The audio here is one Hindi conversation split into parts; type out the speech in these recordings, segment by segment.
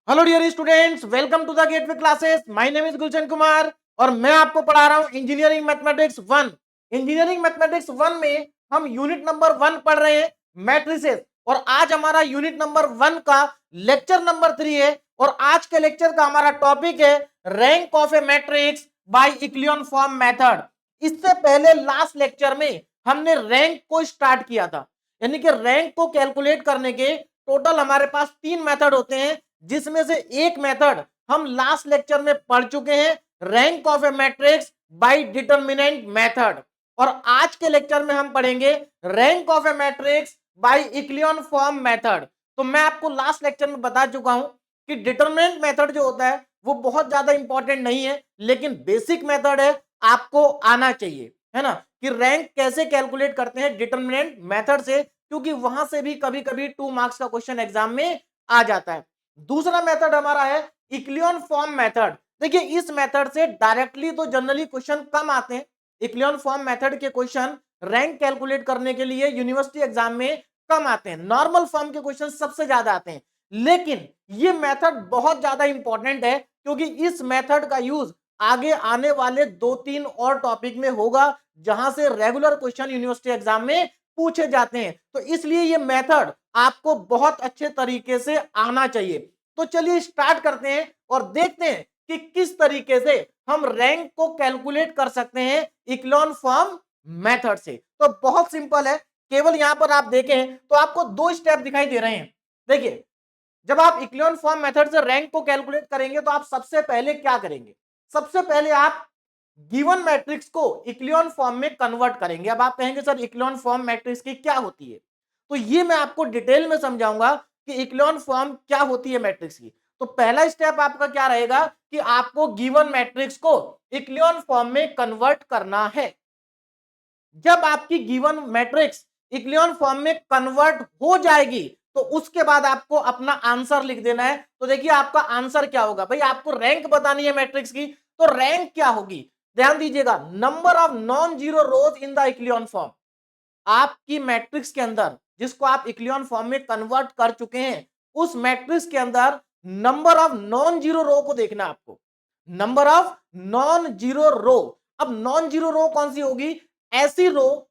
Hello dear students, welcome to the Gateway classes. My name is Gulshan Kumar और मैं आपको पढ़ा रहा हूं इंजीनियरिंग मैथमेटिक्स 1। इंजीनियरिंग मैथमेटिक्स 1 में हम यूनिट नंबर 1 पढ़ रहे हैं, मैट्रिसेस। और आज हमारा यूनिट नंबर 1 का लेक्चर नंबर 3 है और आज के लेक्चर का हमारा टॉपिक है rank of a matrix by echelon form method. इससे पहले लास्ट लेक्चर में हमने रैंक को स्टार्ट किया था, यानी कि रैंक को कैलकुलेट करने के टोटल हमारे पास 3 मेथड होते हैं, जिसमें से एक मेथड हम लास्ट लेक्चर में पढ़ चुके हैं, rank of a matrix by determinant method. और आज के लेक्चर में हम पढ़ेंगे rank of a matrix by echelon form method. तो मैं आपको लास्ट लेक्चर में बता चुका हूं कि डिटरमिनेंट मेथड जो होता है वो बहुत ज्यादा इंपॉर्टेंट नहीं है, लेकिन बेसिक मेथड है, आपको आना चाहिए, है ना, कि रैंक कैसे कैलकुलेट करते हैं डिटरमिनेंट मेथड से, क्योंकि वहां से भी कभी कभी 2 मार्क्स का क्वेश्चन एग्जाम में आ जाता है। दूसरा मेथड हमारा है इक्लियन फॉर्म मेथड। देखिए, इस मेथड से डायरेक्टली तो जनरली क्वेश्चन कम आते हैं। इक्लियन फॉर्म मेथड के क्वेश्चन रैंक कैलकुलेट करने के लिए यूनिवर्सिटी एग्जाम में कम आते हैं, नॉर्मल फॉर्म के क्वेश्चन सबसे ज्यादा आते हैं। लेकिन ये मेथड बहुत ज्यादा इंपॉर्टेंट है, क्योंकि इस मेथड का यूज आगे आने वाले 2-3 और टॉपिक में होगा, जहां से रेगुलर क्वेश्चन यूनिवर्सिटी एग्जाम में पूछे जाते हैं। तो इसलिए ये मेथड आपको बहुत अच्छे तरीके से आना चाहिए। तो चलिए स्टार्ट करते हैं और देखते हैं कि किस तरीके से हम रैंक को कैलकुलेट कर सकते हैं इक्लियन फॉर्म मेथड से। तो बहुत सिंपल है, केवल यहां पर आप देखें तो आपको 2 स्टेप दिखाई दे रहे हैं। देखिए, जब आप इक्लियन फॉर्म मेथड से रैंक को कैलकुलेट करेंगे तो आप सबसे पहले क्या करेंगे? सबसे पहले आप गिवन मैट्रिक्स को इक्लियन फॉर्म में कन्वर्ट करेंगे। अब आप कहेंगे सर इक्लियन फॉर्म मैट्रिक्स की क्या होती है? तो ये मैं आपको डिटेल में समझाऊंगा कि इक्लियन फॉर्म क्या होती है मैट्रिक्स की। तो पहला स्टेप आपका क्या रहेगा कि आपको गिवन मैट्रिक्स को इक्लियन फॉर्म में कन्वर्ट करना है। जब आपकी गिवन मैट्रिक्स इक्लियन फॉर्म में कन्वर्ट हो जाएगी तो उसके बाद आपको अपना आंसर लिख देना है। तो देखिए आपका आंसर क्या होगा, भाई आपको रैंक बतानी है मैट्रिक्स की, तो रैंक क्या होगी? ध्यान दीजिएगा, number of non zero rows in the echelon form. आपकी मैट्रिक्स के अंदर, जिसको आप इक्लियन फॉर्म में कन्वर्ट कर चुके हैं, उस मैट्रिक्स के अंदर नंबर ऑफ नॉन जीरो रो को देखना आपको। Number of non zero row. अब नॉन जीरो रो कौन सी होगी? ऐसी रो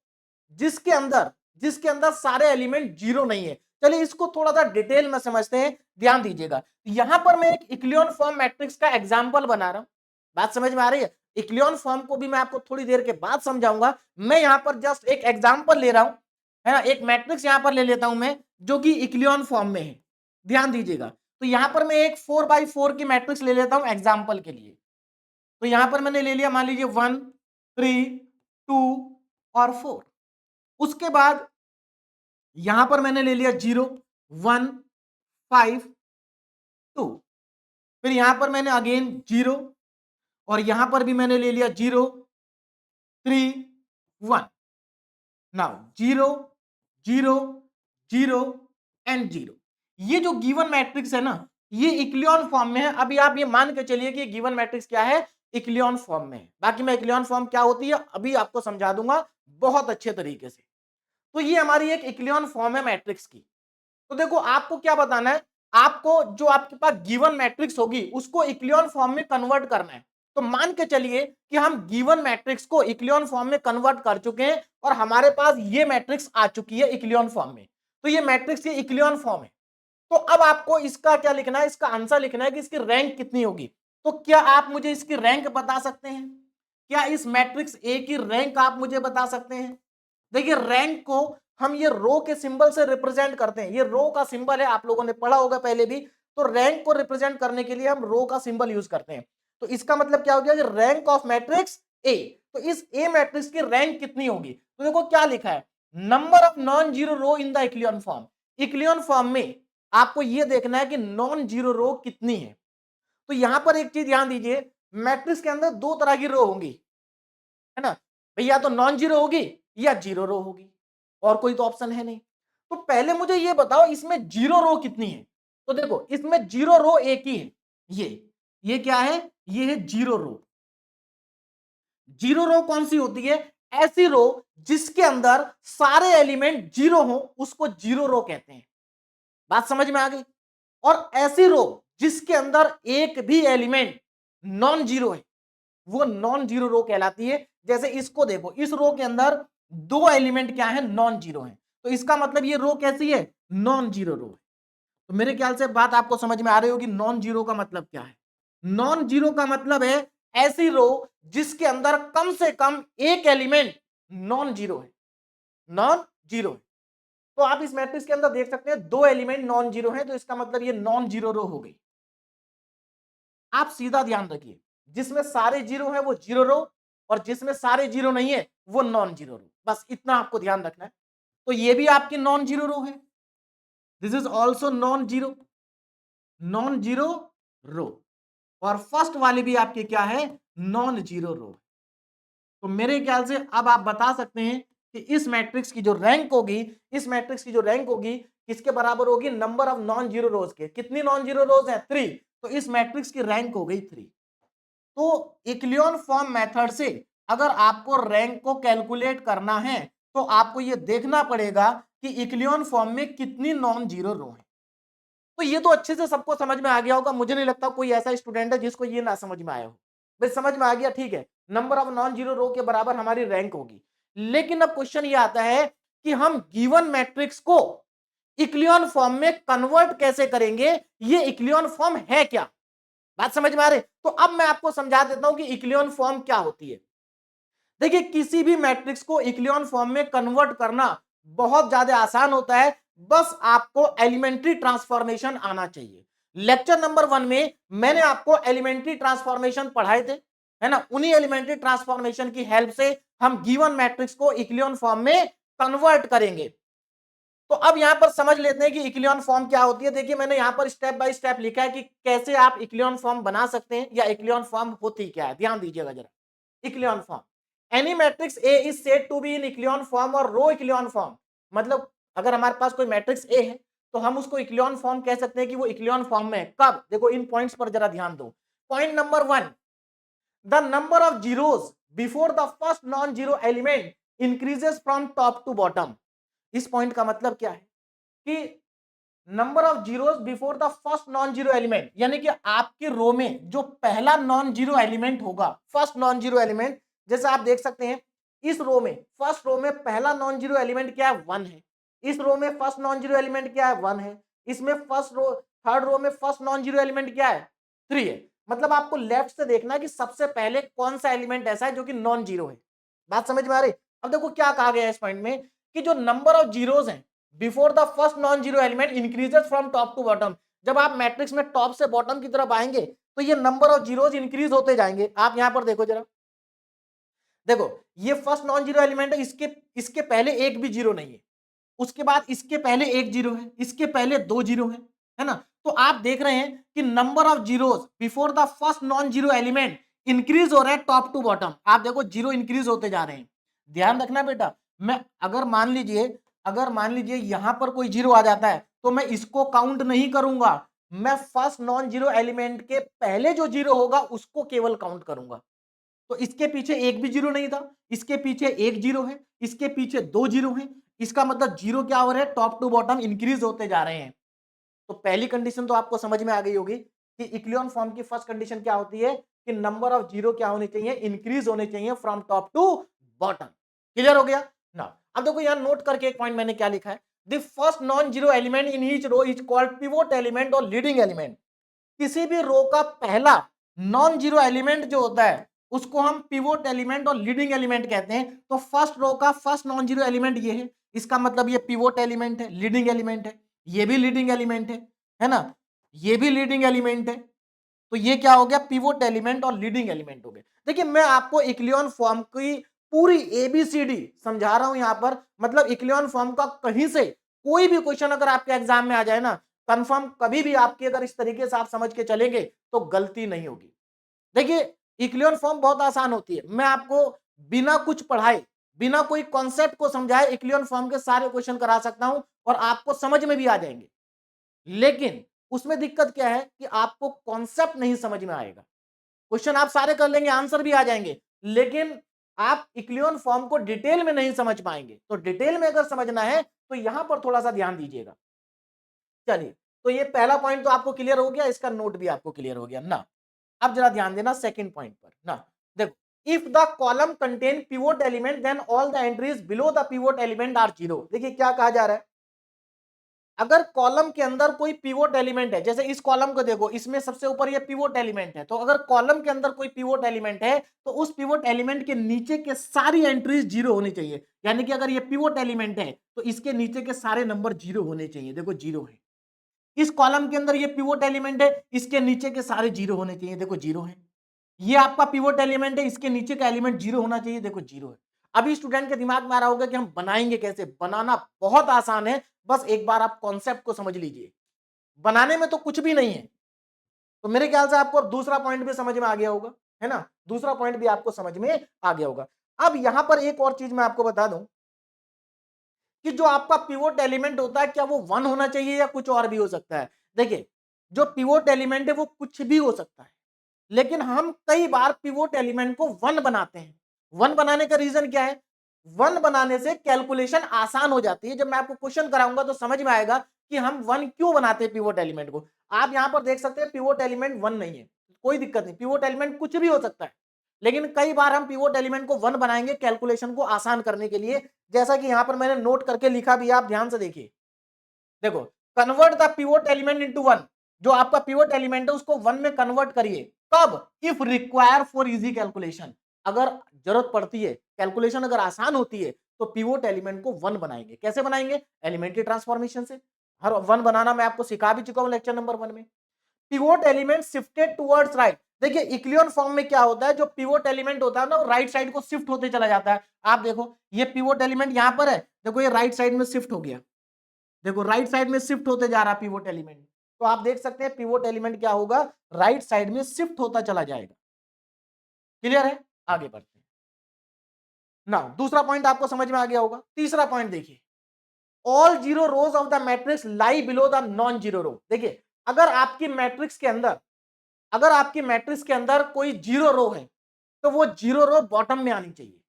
जिसके अंदर सारे एलिमेंट जीरो नहीं है। चलिए इसको थोड़ा सा डिटेल में समझते हैं, ध्यान दीजिएगा। यहां पर मैं एक इक्लियन फॉर्म मैट्रिक्स का एग्जांपल बना रहा हूं, बात समझ में आ रही है? इक्लियन फॉर्म को भी मैं आपको थोड़ी देर के बाद समझाऊंगा। मैं यहां पर जस्ट एक एग्जांपल ले रहा हूं, है ना, एक मैट्रिक्स यहां पर ले लेता हूं मैं, जो कि इक्लियन फॉर्म में है। ध्यान दीजिएगा, तो यहां पर मैं एक 4x4 की मैट्रिक्स ले लेता हूं एग्जांपल के लिए। तो यहां पर मैंने ले लिया, मान लीजिए 1, 3, 2 और 4। उसके बाद यहां पर मैंने ले लिया 0, 1, 5, 2। फिर यहां पर मैंने अगेन 0 और यहां पर भी मैंने ले लिया 0, 3, 1। Now 0, 0, 0 and 0। ये जो गिवन मैट्रिक्स है ना, ये इक्लियन फॉर्म में है। अभी आप ये मान के चलिए कि गिवन मैट्रिक्स क्या है? इक्लियन फॉर्म में है। बाकी मैं इक्लियन फॉर्म क्या होती है अभी आपको समझा दूंगा बहुत अच्छे तरीके से। तो ये हमारी एक इक्लियन फॉर्म है मैट्रिक्स की। तो देखो आपको क्या बताना है, आपको जो आपके पास गिवन मैट्रिक्स होगी उसको इक्लियन फॉर्म में कन्वर्ट करना है। तो मान के चलिए कि हम गिवन मैट्रिक्स को इक्लियन फॉर्म में कन्वर्ट कर चुके हैं और हमारे पास ये मैट्रिक्स आ चुकी है इक्लियन फॉर्म में। तो ये मैट्रिक्स ये इक्लियन फॉर्म है। तो अब आपको इसका क्या लिखना है? इसका आंसर लिखना है कि इसकी रैंक कितनी होगी। तो क्या आप मुझे इसकी रैंक बता सकते हैं? क्या इस मैट्रिक्स ए की रैंक आप मुझे बता सकते हैं? देखिए, रैंक को हम ये रो के सिंबल से रिप्रेजेंट करते हैं। ये रो का सिंबल है, आप लोगों ने पढ़ा होगा पहले भी। तो रैंक को रिप्रेजेंट करने के लिए हम रो का सिंबल यूज करते हैं। तो इसका मतलब क्या हो गया? रैंक ऑफ मैट्रिक्स ए। तो इस ए मैट्रिक्स की रैंक कितनी होगी? तो देखो क्या लिखा है, number of non zero row in the echelon form. Echelon form में आपको यह देखना है कि नॉन जीरो रो कितनी है। तो यहां पर एक चीज ध्यान दीजिए, मैट्रिक्स के अंदर 2 तरह की रो होंगी, है ना भैया, तो नॉन जीरो होगी या जीरो रो होगी, और कोई तो ऑप्शन है नहीं। तो पहले मुझे ये बताओ इसमें जीरो रो कितनी है? तो देखो इसमें जीरो रो एक ही है, ये क्या है? ये है जीरो रो। जीरो रो कौन सी होती है? ऐसी रो जिसके अंदर सारे एलिमेंट जीरो हो उसको जीरो रो कहते हैं। बात समझ में आ गई? और ऐसी रो जिसके अंदर एक भी एलिमेंट नॉन जीरो है वो नॉन जीरो रो कहलाती है। जैसे इसको देखो, इस रो के अंदर दो एलिमेंट क्या है, नॉन जीरो है, तो इसका मतलब ये रो कैसी है, नॉन जीरो रो है। तो मेरे ख्याल से बात आपको समझ में आ रही होगी नॉन जीरो का मतलब क्या है। नॉन जीरो का मतलब है ऐसी रो जिसके अंदर कम से कम एक एलिमेंट नॉन जीरो है, नॉन जीरो है। तो आप इस मैट्रिक्स के अंदर देख सकते हैं दो एलिमेंट नॉन जीरो है, तो इसका मतलब ये नॉन जीरो रो हो गई। आप सीधा ध्यान रखिए, जिसमें सारे जीरो है वो जीरो रो, और जिसमें सारे जीरो नहीं है वो नॉन जीरो रो, बस इतना आपको ध्यान रखना है। तो ये भी आपकी नॉन जीरो रो है, this is also non zero, non zero row. और फर्स्ट वाली भी आपकी क्या है, नॉन जीरो रो। तो मेरे ख्याल से अब आप बता सकते हैं कि इस मैट्रिक्स की जो रैंक होगी, इस मैट्रिक्स की जो रैंक होगी किसके बराबर होगी, number of non zero rows के। कितनी नॉन जीरो रोज है, 3, तो इस मैट्रिक्स की रैंक हो गई 3। तो इक्लियन फॉर्म मेथड से अगर आपको रैंक को कैलकुलेट करना है तो आपको यह देखना पड़ेगा कि इक्लियन फॉर्म में कितनी नॉन जीरो रो है। तो ये तो अच्छे से सबको समझ में आ गया होगा, मुझे नहीं लगता कोई ऐसा स्टूडेंट है जिसको ये ना समझ में आया हो। भाई समझ में आ गया, ठीक है, number of non zero row के बराबर हमारी रैंक होगी। लेकिन अब क्वेश्चन ये आता है कि हम गिवन मैट्रिक्स को इक्लियन फॉर्म में कन्वर्ट कैसे करेंगे, ये इक्लियन फॉर्म है क्या, बात समझ में आ रही। तो अब मैं आपको समझा देता हूं कि इक्लियन फॉर्म क्या होती है। देखिए किसी भी मैट्रिक्स को इक्लियन फॉर्म में कन्वर्ट करना बहुत ज्यादा आसान होता है, बस आपको एलिमेंट्री ट्रांसफॉर्मेशन आना चाहिए। लेक्चर नंबर 1 में मैंने आपको एलिमेंट्री ट्रांसफॉर्मेशन पढ़ाए थे, है ना, उन्हीं एलिमेंट्री ट्रांसफॉर्मेशन की हेल्प से हम गिवन मैट्रिक्स को इक्लियन फॉर्म में कन्वर्ट करेंगे। तो अब यहां पर समझ लेते हैं कि इक्लियन फॉर्म क्या होती है। देखिए मैंने यहां पर स्टेप बाय स्टेप लिखा है कि कैसे आप इक्लियन फॉर्म बना सकते हैं या इक्लियन फॉर्म होती क्या है, ध्यान दीजिएगा जरा। Echelon form, any matrix A is said to be in echelon form और रो इक्लियन फॉर्म। मतलब अगर हमारे पास कोई मैट्रिक्स ए है तो हम उसको इक्लियन फॉर्म कह सकते हैं कि वो इक्लियन फॉर्म में है। कब, देखो इन पॉइंट्स पर जरा ध्यान दो। Point number 1, the number of zeros before the first non zero element increases from top to bottom. इस पॉइंट का मतलब क्या है कि number of zeros before the first non zero element, यानी कि आपकी रो में जो पहला नॉन जीरो एलिमेंट होगा, फर्स्ट नॉन जीरो एलिमेंट, जैसे आप देख सकते हैं इस रो में, फर्स्ट रो में पहला नॉन जीरो एलिमेंट क्या है, 1 है। इस रो में फर्स्ट नॉन जीरो एलिमेंट क्या है, 1 है। इसमें फर्स्ट रो, थर्ड रो में फर्स्ट नॉन जीरो एलिमेंट क्या है, 3 है। मतलब आपको लेफ्ट से देखना है कि सबसे पहले कौन सा एलिमेंट ऐसा है जो कि नॉन जीरो है। बात समझ में आ रही। अब देखो क्या कहा गया है इस पॉइंट में कि जो नंबर ऑफ जीरोस हैं before the first non zero element increases from top to bottom. जब आप मैट्रिक्स में टॉप से बॉटम की तरफ आएंगे तो ये नंबर ऑफ जीरोस इंक्रीज होते जाएंगे। आप यहां पर देखो जरा, देखो ये फर्स्ट नॉन जीरो एलिमेंट है, इसके इसके पहले एक भी जीरो नहीं है, उसके बाद इसके पहले एक जीरो है, इसके पहले दो जीरो है ना। तो आप देख रहे हैं कि number of zeros before the first non zero element increase हो रहा है टॉप टू बॉटम। आप देखो जीरो इंक्रीज होते जा रहे हैं। ध्यान रखना बेटा, मैं अगर मान लीजिए यहां पर कोई जीरो आ जाता है तो मैं इसको काउंट नहीं करूंगा, मैं फर्स्ट नॉन जीरो एलिमेंट के पहले जो जीरो होगा उसको केवल काउंट करूंगा। तो इसके पीछे एक भी जीरो नहीं था, इसके पीछे एक जीरो है, इसके पीछे दो जीरो है, इसका मतलब जीरो क्या हो रहा है, टॉप टू बॉटम इंक्रीज होते जा रहे हैं। तो पहली कंडीशन तो आपको समझ में आ गई होगी कि इक्लियन फॉर्म की फर्स्ट कंडीशन क्या होती है कि नंबर ऑफ जीरो क्या होने चाहिए, इंक्रीज होने चाहिए from top to bottom. Clear हो गया ना। अब देखो यहां नोट करके एक पॉइंट मैंने क्या लिखा है, the first non zero element in each row is called pivot element और लीडिंग एलिमेंट। किसी भी रो का पहला नॉन जीरो एलिमेंट जो होता है उसको हम पिवोट एलिमेंट और लीडिंग एलिमेंट कहते हैं। तो फर्स्ट रो का फर्स्ट नॉन जीरो एलिमेंट ये है, इसका मतलब ये पिवोट एलिमेंट है, लीडिंग एलिमेंट है, ये भी लीडिंग एलिमेंट है ना, ये भी लीडिंग एलिमेंट है। तो ये क्या हो गया, पिवोट एलिमेंट और लीडिंग एलिमेंट हो गए। देखिए मैं आपको इक्लियन फॉर्म की पूरी एबीसीडी समझा रहा हूं यहां पर, मतलब इक्लियन फॉर्म का कहीं से कोई भी क्वेश्चन अगर आपके एग्जाम में आ जाए ना, कंफर्म कभी भी आपकी अगर इस तरीके से आप समझ के चलेंगे तो गलती नहीं होगी। देखिए इक्लियन फॉर्म बहुत आसान होती है, मैं आपको बिना कुछ पढ़ाए, बिना कोई कॉन्सेप्ट को समझाए इक्लियन फॉर्म के सारे क्वेश्चन करा सकता हूं और आपको समझ में भी आ जाएंगे। लेकिन उसमें दिक्कत क्या है कि आपको कॉन्सेप्ट नहीं समझ में आएगा। क्वेश्चन आप सारे कर लेंगे, आंसर भी आ जाएंगे, लेकिन आप इक्लियन फॉर्म को डिटेल में नहीं समझ पाएंगे। तो डिटेल में अगर समझना है तो यहां पर थोड़ा सा ध्यान दीजिएगा। चलिए तो ये पहला पॉइंट तो आपको क्लियर हो गया, इसका नोट भी आपको क्लियर हो गया ना। अब जरा ध्यान देना सेकंड पॉइंट पर ना। देखो, if the column contain pivot element then all the entries below the pivot element are zero. देखिए क्या कहा जा रहा है, अगर कॉलम के अंदर कोई पिवोट एलिमेंट है, जैसे इस कॉलम को देखो, इसमें सबसे ऊपर ये पिवोट एलिमेंट है, तो अगर कॉलम के अंदर कोई पिवोट एलिमेंट है तो उस पिवोट एलिमेंट के नीचे के सारी एंट्रीज जीरो होनी चाहिए। यानी कि अगर ये पिवोट एलिमेंट है तो इसके नीचे के सारे नंबर जीरो होने चाहिए। देखो जीरो है। इस कॉलम के अंदर ये पिवोट एलिमेंट है, इसके नीचे के सारे जीरो होने चाहिए। देखो जीरो है। ये आपका पिवोट एलिमेंट है, इसके नीचे का एलिमेंट जीरो होना चाहिए। देखो जीरो है। अभी स्टूडेंट के दिमाग में आ रहा होगा कि हम बनाएंगे कैसे। बनाना बहुत आसान है, बस एक बार आप कॉन्सेप्ट को समझ लीजिए। बनाने में तो कुछ भी नहीं है। तो मेरे ख्याल से आपको दूसरा पॉइंट भी समझ में आ गया होगा, है ना। दूसरा पॉइंट भी आपको समझ में आ गया होगा। अब यहां पर एक और चीज मैं आपको बता दूं कि जो आपका पिवोट एलिमेंट होता है, क्या वो वन होना चाहिए या कुछ और भी हो सकता है। देखिए, जो पिवोट एलिमेंट है वो कुछ भी हो सकता है, लेकिन हम कई बार पिवोट एलिमेंट को वन बनाते हैं। वन बनाने का रीजन क्या है, वन बनाने से कैलकुलेशन आसान हो जाती है। जब मैं आपको क्वेश्चन कराऊंगा तो समझ में आएगा कि हम वन क्यों बनाते हैं पिवोट एलिमेंट को। आप यहां पर देख सकते हैं पिवोट एलिमेंट वन नहीं है, कोई दिक्कत नहीं, पिवोट एलिमेंट कुछ भी हो सकता है, लेकिन कई बार हम पिवोट एलिमेंट को वन बनाएंगे कैलकुलेशन को आसान करने के लिए। जैसा कि यहां पर मैंने नोट करके लिखा भी है, आप ध्यान से देखिए। देखो, convert the pivot element into one. जो आपका पिवोट एलिमेंट है उसको वन में कन्वर्ट करिए। कब? If require for easy calculation. अगर जरूरत पड़ती है, कैलकुलेशन अगर आसान होती है, तो पिवोट एलिमेंट को वन बनाएंगे। कैसे बनाएंगे? एलिमेंट्री ट्रांसफॉर्मेशन से। हर वन बनाना मैं आपको सिखा भी चुका हूं लेक्चर नंबर 1 में। Pivot element shifted towards right. देखिए इक्लियन फॉर्म में क्या होता है, जो पिवोट एलिमेंट होता है ना, वो राइट साइड को शिफ्ट होते चला जाता है। आप देखो, ये पिवोट एलिमेंट यहां पर है, देखो ये राइट साइड में शिफ्ट हो गया। देखो राइट साइड में शिफ्ट होते जा रहा है पिवोट एलिमेंट। तो आप देख सकते हैं पिवोट एलिमेंट क्या होगा, राइट साइड में शिफ्ट होता चला जाएगा। क्लियर है? आगे बढ़ते हैं ना। दूसरा पॉइंट आपको समझ में आ गया होगा। तीसरा पॉइंट देखिए, all zero rows of the matrix lie below the non zero row. देखिए, अगर आपकी मैट्रिक्स के अंदर, अगर आपकी मैट्रिक्स के अंदर कोई जीरो रो है, तो वो जीरो रो बॉटम में आनी चाहिए।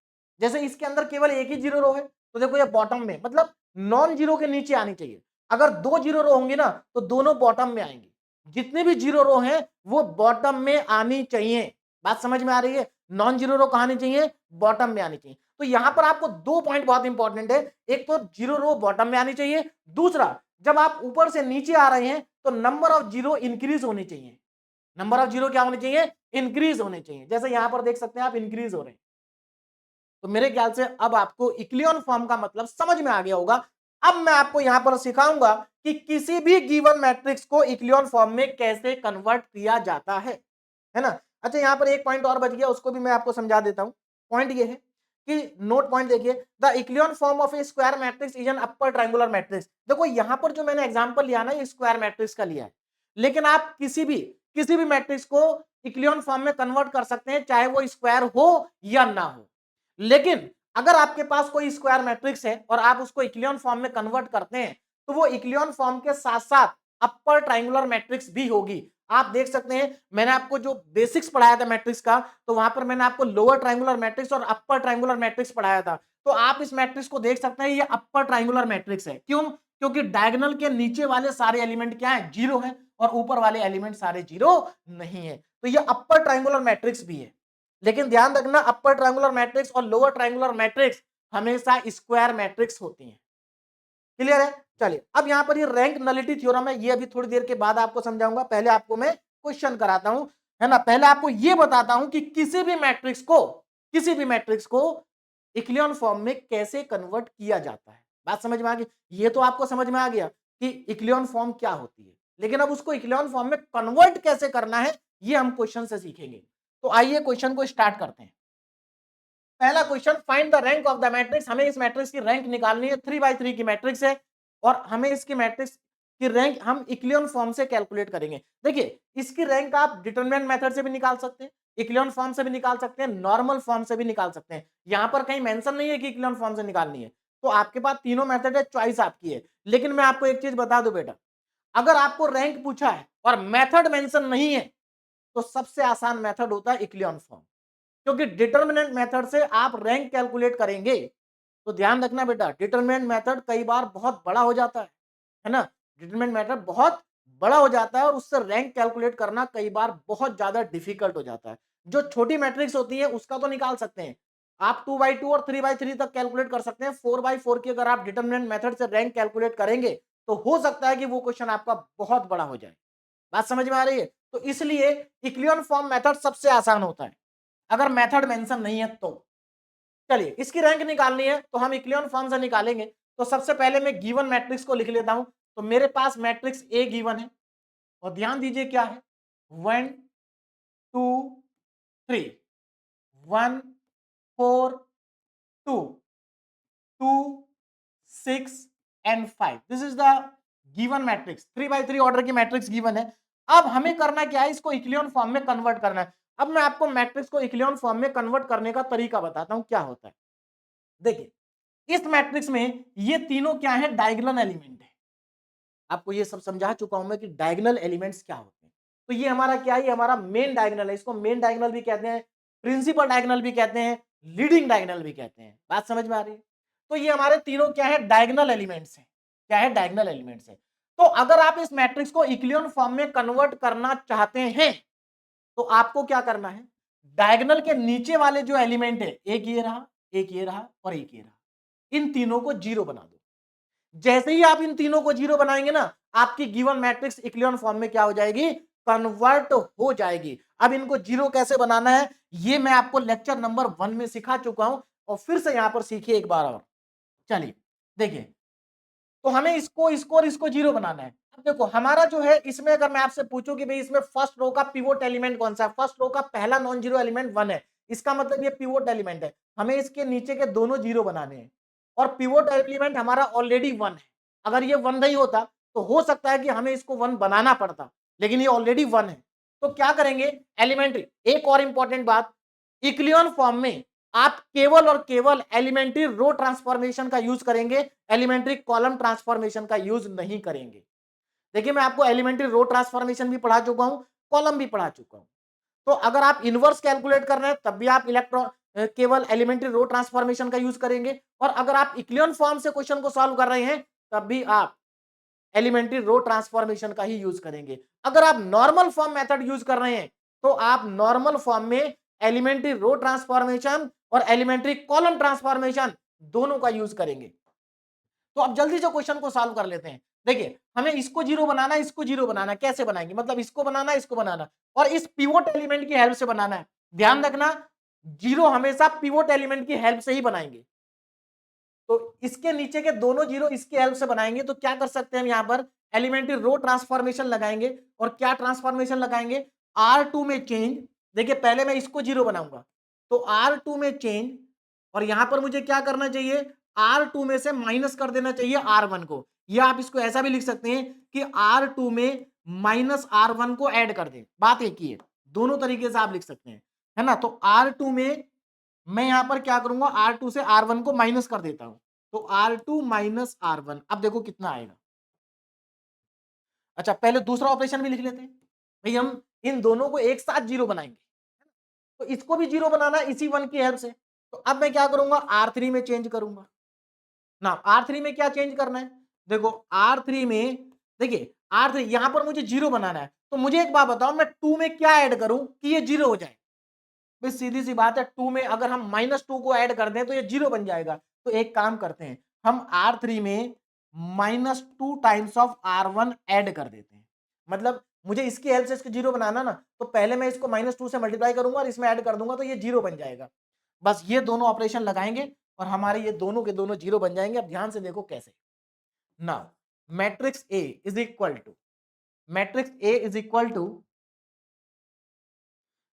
जैसे इसके अंदर केवल एक ही जीरो रो है, तो देखो ये बॉटम में, मतलब नॉन जीरो के नीचे आनी चाहिए। अगर दो जीरो रो होंगे ना, तो दोनों बॉटम में आएंगे। जितने भी जीरो रो हैं वो बॉटम में आनी चाहिए। बात समझ में आ रही है? नॉन जीरो रो कहां आनी चाहिए? बॉटम में आनी चाहिए। तो यहां पर आपको दो पॉइंट बहुत इंपॉर्टेंट है। एक तो जीरो रो बॉटम में आनी चाहिए, दूसरा जब आप ऊपर से नीचे आ रहे हैं तो नंबर ऑफ जीरो इंक्रीज होनी चाहिए। नंबर ऑफ जीरो क्या होने चाहिए? इंक्रीज होने चाहिए। जैसे यहां पर देख सकते हैं आप, इंक्रीज हो रहे हैं। तो मेरे ख्याल से अब आपको इक्लियन फॉर्म का मतलब समझ में आ गया होगा। अब मैं आपको यहां पर सिखाऊंगा कि किसी भी गिवन मैट्रिक्स को इक्लियन फॉर्म में कैसे कन्वर्ट किया जाता है ना। अच्छा, यहां पर एक पॉइंट और बच गया, उसको भी मैं आपको समझा देता हूं। पॉइंट ये है कि नोट पॉइंट देखिए, the echelon form of a square matrix is an upper triangular matrix. देखो यहां पर जो मैंने एग्जांपल लिया ना, ये स्क्वायर मैट्रिक्स का लिया है, लेकिन आप किसी भी मैट्रिक्स को इक्लियन फॉर्म में कन्वर्ट कर सकते हैं, चाहे वो स्क्वायर हो या ना हो। लेकिन अगर आपके पास कोई स्क्वायर मैट्रिक्स है और आप उसको इक्लियन फॉर्म में कन्वर्ट करते हैं, तो वो इक्लियन फॉर्म के साथ साथ अपर ट्रायंगुलर मैट्रिक्स भी होगी। आप देख सकते हैं, मैंने आपको जो बेसिक्स पढ़ाया था मैट्रिक्स का, तो वहां पर मैंने आपको लोअर ट्रायंगुलर मैट्रिक्स और अपर ट्रायंगुलर मैट्रिक्स पढ़ाया था। तो आप इस मैट्रिक्स को देख सकते हैं, ये अपर ट्रायंगुलर मैट्रिक्स है। क्यों? क्योंकि डायगोनल के नीचे वाले सारे एलिमेंट क्या है? जीरो है, और ऊपर वाले एलिमेंट सारे जीरो नहीं है। तो ये अपर ट्रायंगुलर मैट्रिक्स भी है। लेकिन ध्यान रखना, अपर ट्रायंगुलर मैट्रिक्स और लोअर ट्रायंगुलर मैट्रिक्स हमेशा स्क्वायर मैट्रिक्स होती हैं। क्लियर है? चलिए, अब यहां पर ये रैंक नलिटी थ्योरम है, ये अभी थोड़ी देर के बाद आपको समझाऊंगा। पहले आपको मैं क्वेश्चन कराता हूं, है ना। पहले आपको ये बताता हूं कि किसी भी मैट्रिक्स को इक्लियन फॉर्म में कैसे कन्वर्ट किया जाता है। बात समझ में आ गई? ये तो आपको समझ में आ गया कि इक्लियन फॉर्म क्या होती है, लेकिन अब उसको इक्लियन फॉर्म में कन्वर्ट कैसे करना है, ये हम क्वेश्चन से सीखेंगे। तो आइए क्वेश्चन को स्टार्ट करते हैं। पहला question, find the rank of the matrix. हमें इस मैट्रिक्स की रैंक निकालनी है। 3 by 3 की मैट्रिक्स है और हमें इसकी मैट्रिक्स की रैंक हम इक्लियन फॉर्म से कैलकुलेट करेंगे। देखिए, इसकी रैंक आप डिटरमिनेंट मेथड से भी निकाल सकते हैं, इक्लियन फॉर्म से भी निकाल सकते हैं, नॉर्मल फॉर्म से भी निकाल सकते हैं। यहां पर कहीं मेंशन नहीं है कि इक्लियन फॉर्म से निकालनी है। तो आपके पास तीनों मेथड है, चॉइस आपकी है। लेकिन मैं आपको एक चीज बता दूं बेटा, अगर आपको रैंक पूछा है और मेथड मेंशन नहीं है, तो सबसे आसान मेथड होता है इक्लियन फॉर्म। क्योंकि डिटरमिनेंट मेथड से आप रैंक कैलकुलेट करेंगे, तो ध्यान रखना बेटा, डिटरमिनेंट मेथड कई बार बहुत बड़ा हो जाता है ना। डिटरमिनेंट मेथड बहुत बड़ा हो जाता है और उससे रैंक कैलकुलेट करना कई बार बहुत ज्यादा डिफिकल्ट हो जाता है। जो छोटी मैट्रिक्स होती है उसका तो निकाल सकते हैं आप, 2/2 और 3/3 तक कैलकुलेट कर सकते हैं। 4/4 की अगर आप डिटरमिनेंट मेथड से रैंक कैलकुलेट करेंगे तो हो सकता है कि वो क्वेश्चन आपका बहुत बड़ा हो जाए। बात समझ में आ रही है? तो इसलिए इक्लियन फॉर्म मेथड सबसे आसान होता है अगर मेथड मेंशन नहीं है तो। चलिए इसकी रैंक निकालनी है तो हम इक्लियन फॉर्म से निकालेंगे। तो सबसे पहले मैं गिवन मैट्रिक्स को लिख लेता हूं। तो मेरे पास मैट्रिक्स ए गिवन है और ध्यान दीजिए क्या है, 1 2 3, 1 4 2 2 6 and 5। This is the given matrix, 3/3 order की मैट्रिक्स गिवन है। अब हमें करना क्या है, इसको इक्लियन फॉर्म में कन्वर्ट करना है। अब मैं आपको मैट्रिक्स को इक्लियन फॉर्म में कन्वर्ट करने का तरीका बताता हूं क्या होता है। देखिए इस मैट्रिक्स में ये तीनों क्या है, डायगोनल एलिमेंट है। आपको ये सब समझा चुका हूं मैं कि डायगोनल एलिमेंट्स क्या होते हैं। तो ये हमारा क्या है, ये हमारा मेन डायगोनल है। इसको मेन डायगोनल भी कहते हैं, प्रिंसिपल डायगोनल भी कहते हैं, लीडिंग डायगोनल भी कहते हैं। बात समझ में आ रही है? तो ये हमारे तीनों क्या है, डायगोनल एलिमेंट्स हैं। क्या है, डायगोनल एलिमेंट्स है। तो अगर आप इस मैट्रिक्स को इक्लियन फॉर्म में कन्वर्ट करना चाहते हैं तो आपको क्या करना है, डायगोनल के नीचे वाले जो एलिमेंट है, एक ये रहा, एक ये रहा और एक ये रहा, इन तीनों को जीरो बना दो। जैसे ही आप इन तीनों को जीरो बनाएंगे ना, आपकी गिवन मैट्रिक्स इक्लियन फॉर्म में क्या हो जाएगी, कन्वर्ट हो जाएगी। अब इनको जीरो कैसे बनाना है ये मैं आपको लेक्चर नंबर 1 में सिखा चुका हूं और फिर से यहां पर सीखिए एक बार और। चलिए देखिए, तो हमें इसको इसको और इसको जीरो बनाना है। अब देखो हमारा जो है, इसमें अगर मैं आपसे पूछूं कि भाई इसमें फर्स्ट रो का पिवोट एलिमेंट कौन सा है, फर्स्ट रो का पहला नॉन जीरो एलिमेंट 1 है, इसका मतलब ये पिवोट एलिमेंट है। हमें इसके नीचे के दोनों जीरो बनाने हैं और पिवोट एलिमेंट हमारा ऑलरेडी 1 है। अगर ये 1 नहीं होता तो हो सकता है कि हमें इसको 1 बनाना पड़ता, लेकिन ये ऑलरेडी 1 है। तो क्या करेंगे, एलिमेंट्री, एक और इंपॉर्टेंट बात, इक्लियन फॉर्म में आप केवल और केवल एलिमेंट्री रो ट्रांसफॉर्मेशन का यूज करेंगे, एलिमेंट्री कॉलम ट्रांसफॉर्मेशन का यूज नहीं करेंगे। देखिए मैं आपको एलिमेंट्री रो ट्रांसफॉर्मेशन भी पढ़ा चुका हूं, कॉलम भी पढ़ा चुका हूं। तो अगर आप इनवर्स कैलकुलेट कर रहे हैं तब भी आप इलेक्ट्रॉन केवल एलिमेंट्री रो ट्रांसफॉर्मेशन का यूज करेंगे, और अगर आप इक्लियन फॉर्म से क्वेश्चन को सॉल्व कर रहे हैं तब भी आप एलिमेंट्री रो ट्रांसफॉर्मेशन का ही यूज करेंगे। अगर आप नॉर्मल फॉर्म मेथड यूज कर रहे हैं तो आप नॉर्मल फॉर्म में एलिमेंट्री रो ट्रांसफॉर्मेशन और एलिमेंट्री कॉलम ट्रांसफॉर्मेशन दोनों का यूज करेंगे। तो अब जल्दी से क्वेश्चन को सॉल्व कर लेते हैं। देखिए हमें इसको जीरो बनाना है, इसको जीरो बनाना है, कैसे बनाएंगे, मतलब इसको बनाना है, इसको बनाना और इस पिवोट एलिमेंट की हेल्प से बनाना है। ध्यान रखना, जीरो हमेशा पिवोट एलिमेंट की हेल्प से ही बनाएंगे। तो इसके नीचे के दोनों जीरो इसकी हेल्प से बनाएंगे। तो क्या कर सकते हैं हम यहाँ पर, एलिमेंट्री रो ट्रांसफॉर्मेशन लगाएंगे। और क्या ट्रांसफॉर्मेशन लगाएंगे, R2 में चेंज। देखिए पहले मैं इसको जीरो बनाऊंगा तो R2 में चेंज, और यहां पर मुझे क्या करना चाहिए, R2 में से माइनस कर देना चाहिए R1 को, या आप इसको ऐसा भी लिख सकते हैं कि R2 में माइनस R1 को ऐड कर दें। बात एक ही है, दोनों तरीके से आप लिख सकते हैं, है ना। तो R2 में मैं यहां पर क्या करूंगा, R2 से R1 को माइनस कर देता हूं, तो R2 माइनस R1। अब देखो कितना आएगा। अच्छा पहले दूसरा ऑपरेशन भी लिख लेते हैं भाई, हम इन दोनों को एक साथ जीरो बनाएंगे तो इसको भी जीरो बनाना है इसी 1 की हेल्प से। तो अब मैं क्या करूंगा, R3 में चेंज करूंगा ना। R3 में क्या चेंज करना है, देखो R3 में, देखिए R3 यहां पर मुझे जीरो बनाना है। तो मुझे एक बात बताओ, मैं 2 में क्या ऐड करूं कि ये जीरो हो जाए। भाई सीधी सी बात है, 2 में अगर हम -2 को ऐड कर दें तो ये जीरो बन जाएगा। तो एक काम करते हैं, हम R3 में -2 टाइम्स ऑफ R1 ऐड कर देते हैं। मतलब मुझे इसकी हेल्प से इसको जीरो बनाना ना, तो पहले मैं इसको -2 से मल्टीप्लाई करूंगा और इसमें ऐड कर दूंगा तो ये जीरो बन जाएगा। बस ये दोनों ऑपरेशन लगाएंगे और हमारे ये दोनों के दोनों जीरो बन जाएंगे। अब ध्यान से देखो कैसे। Now matrix A is equal to, matrix A is equal to,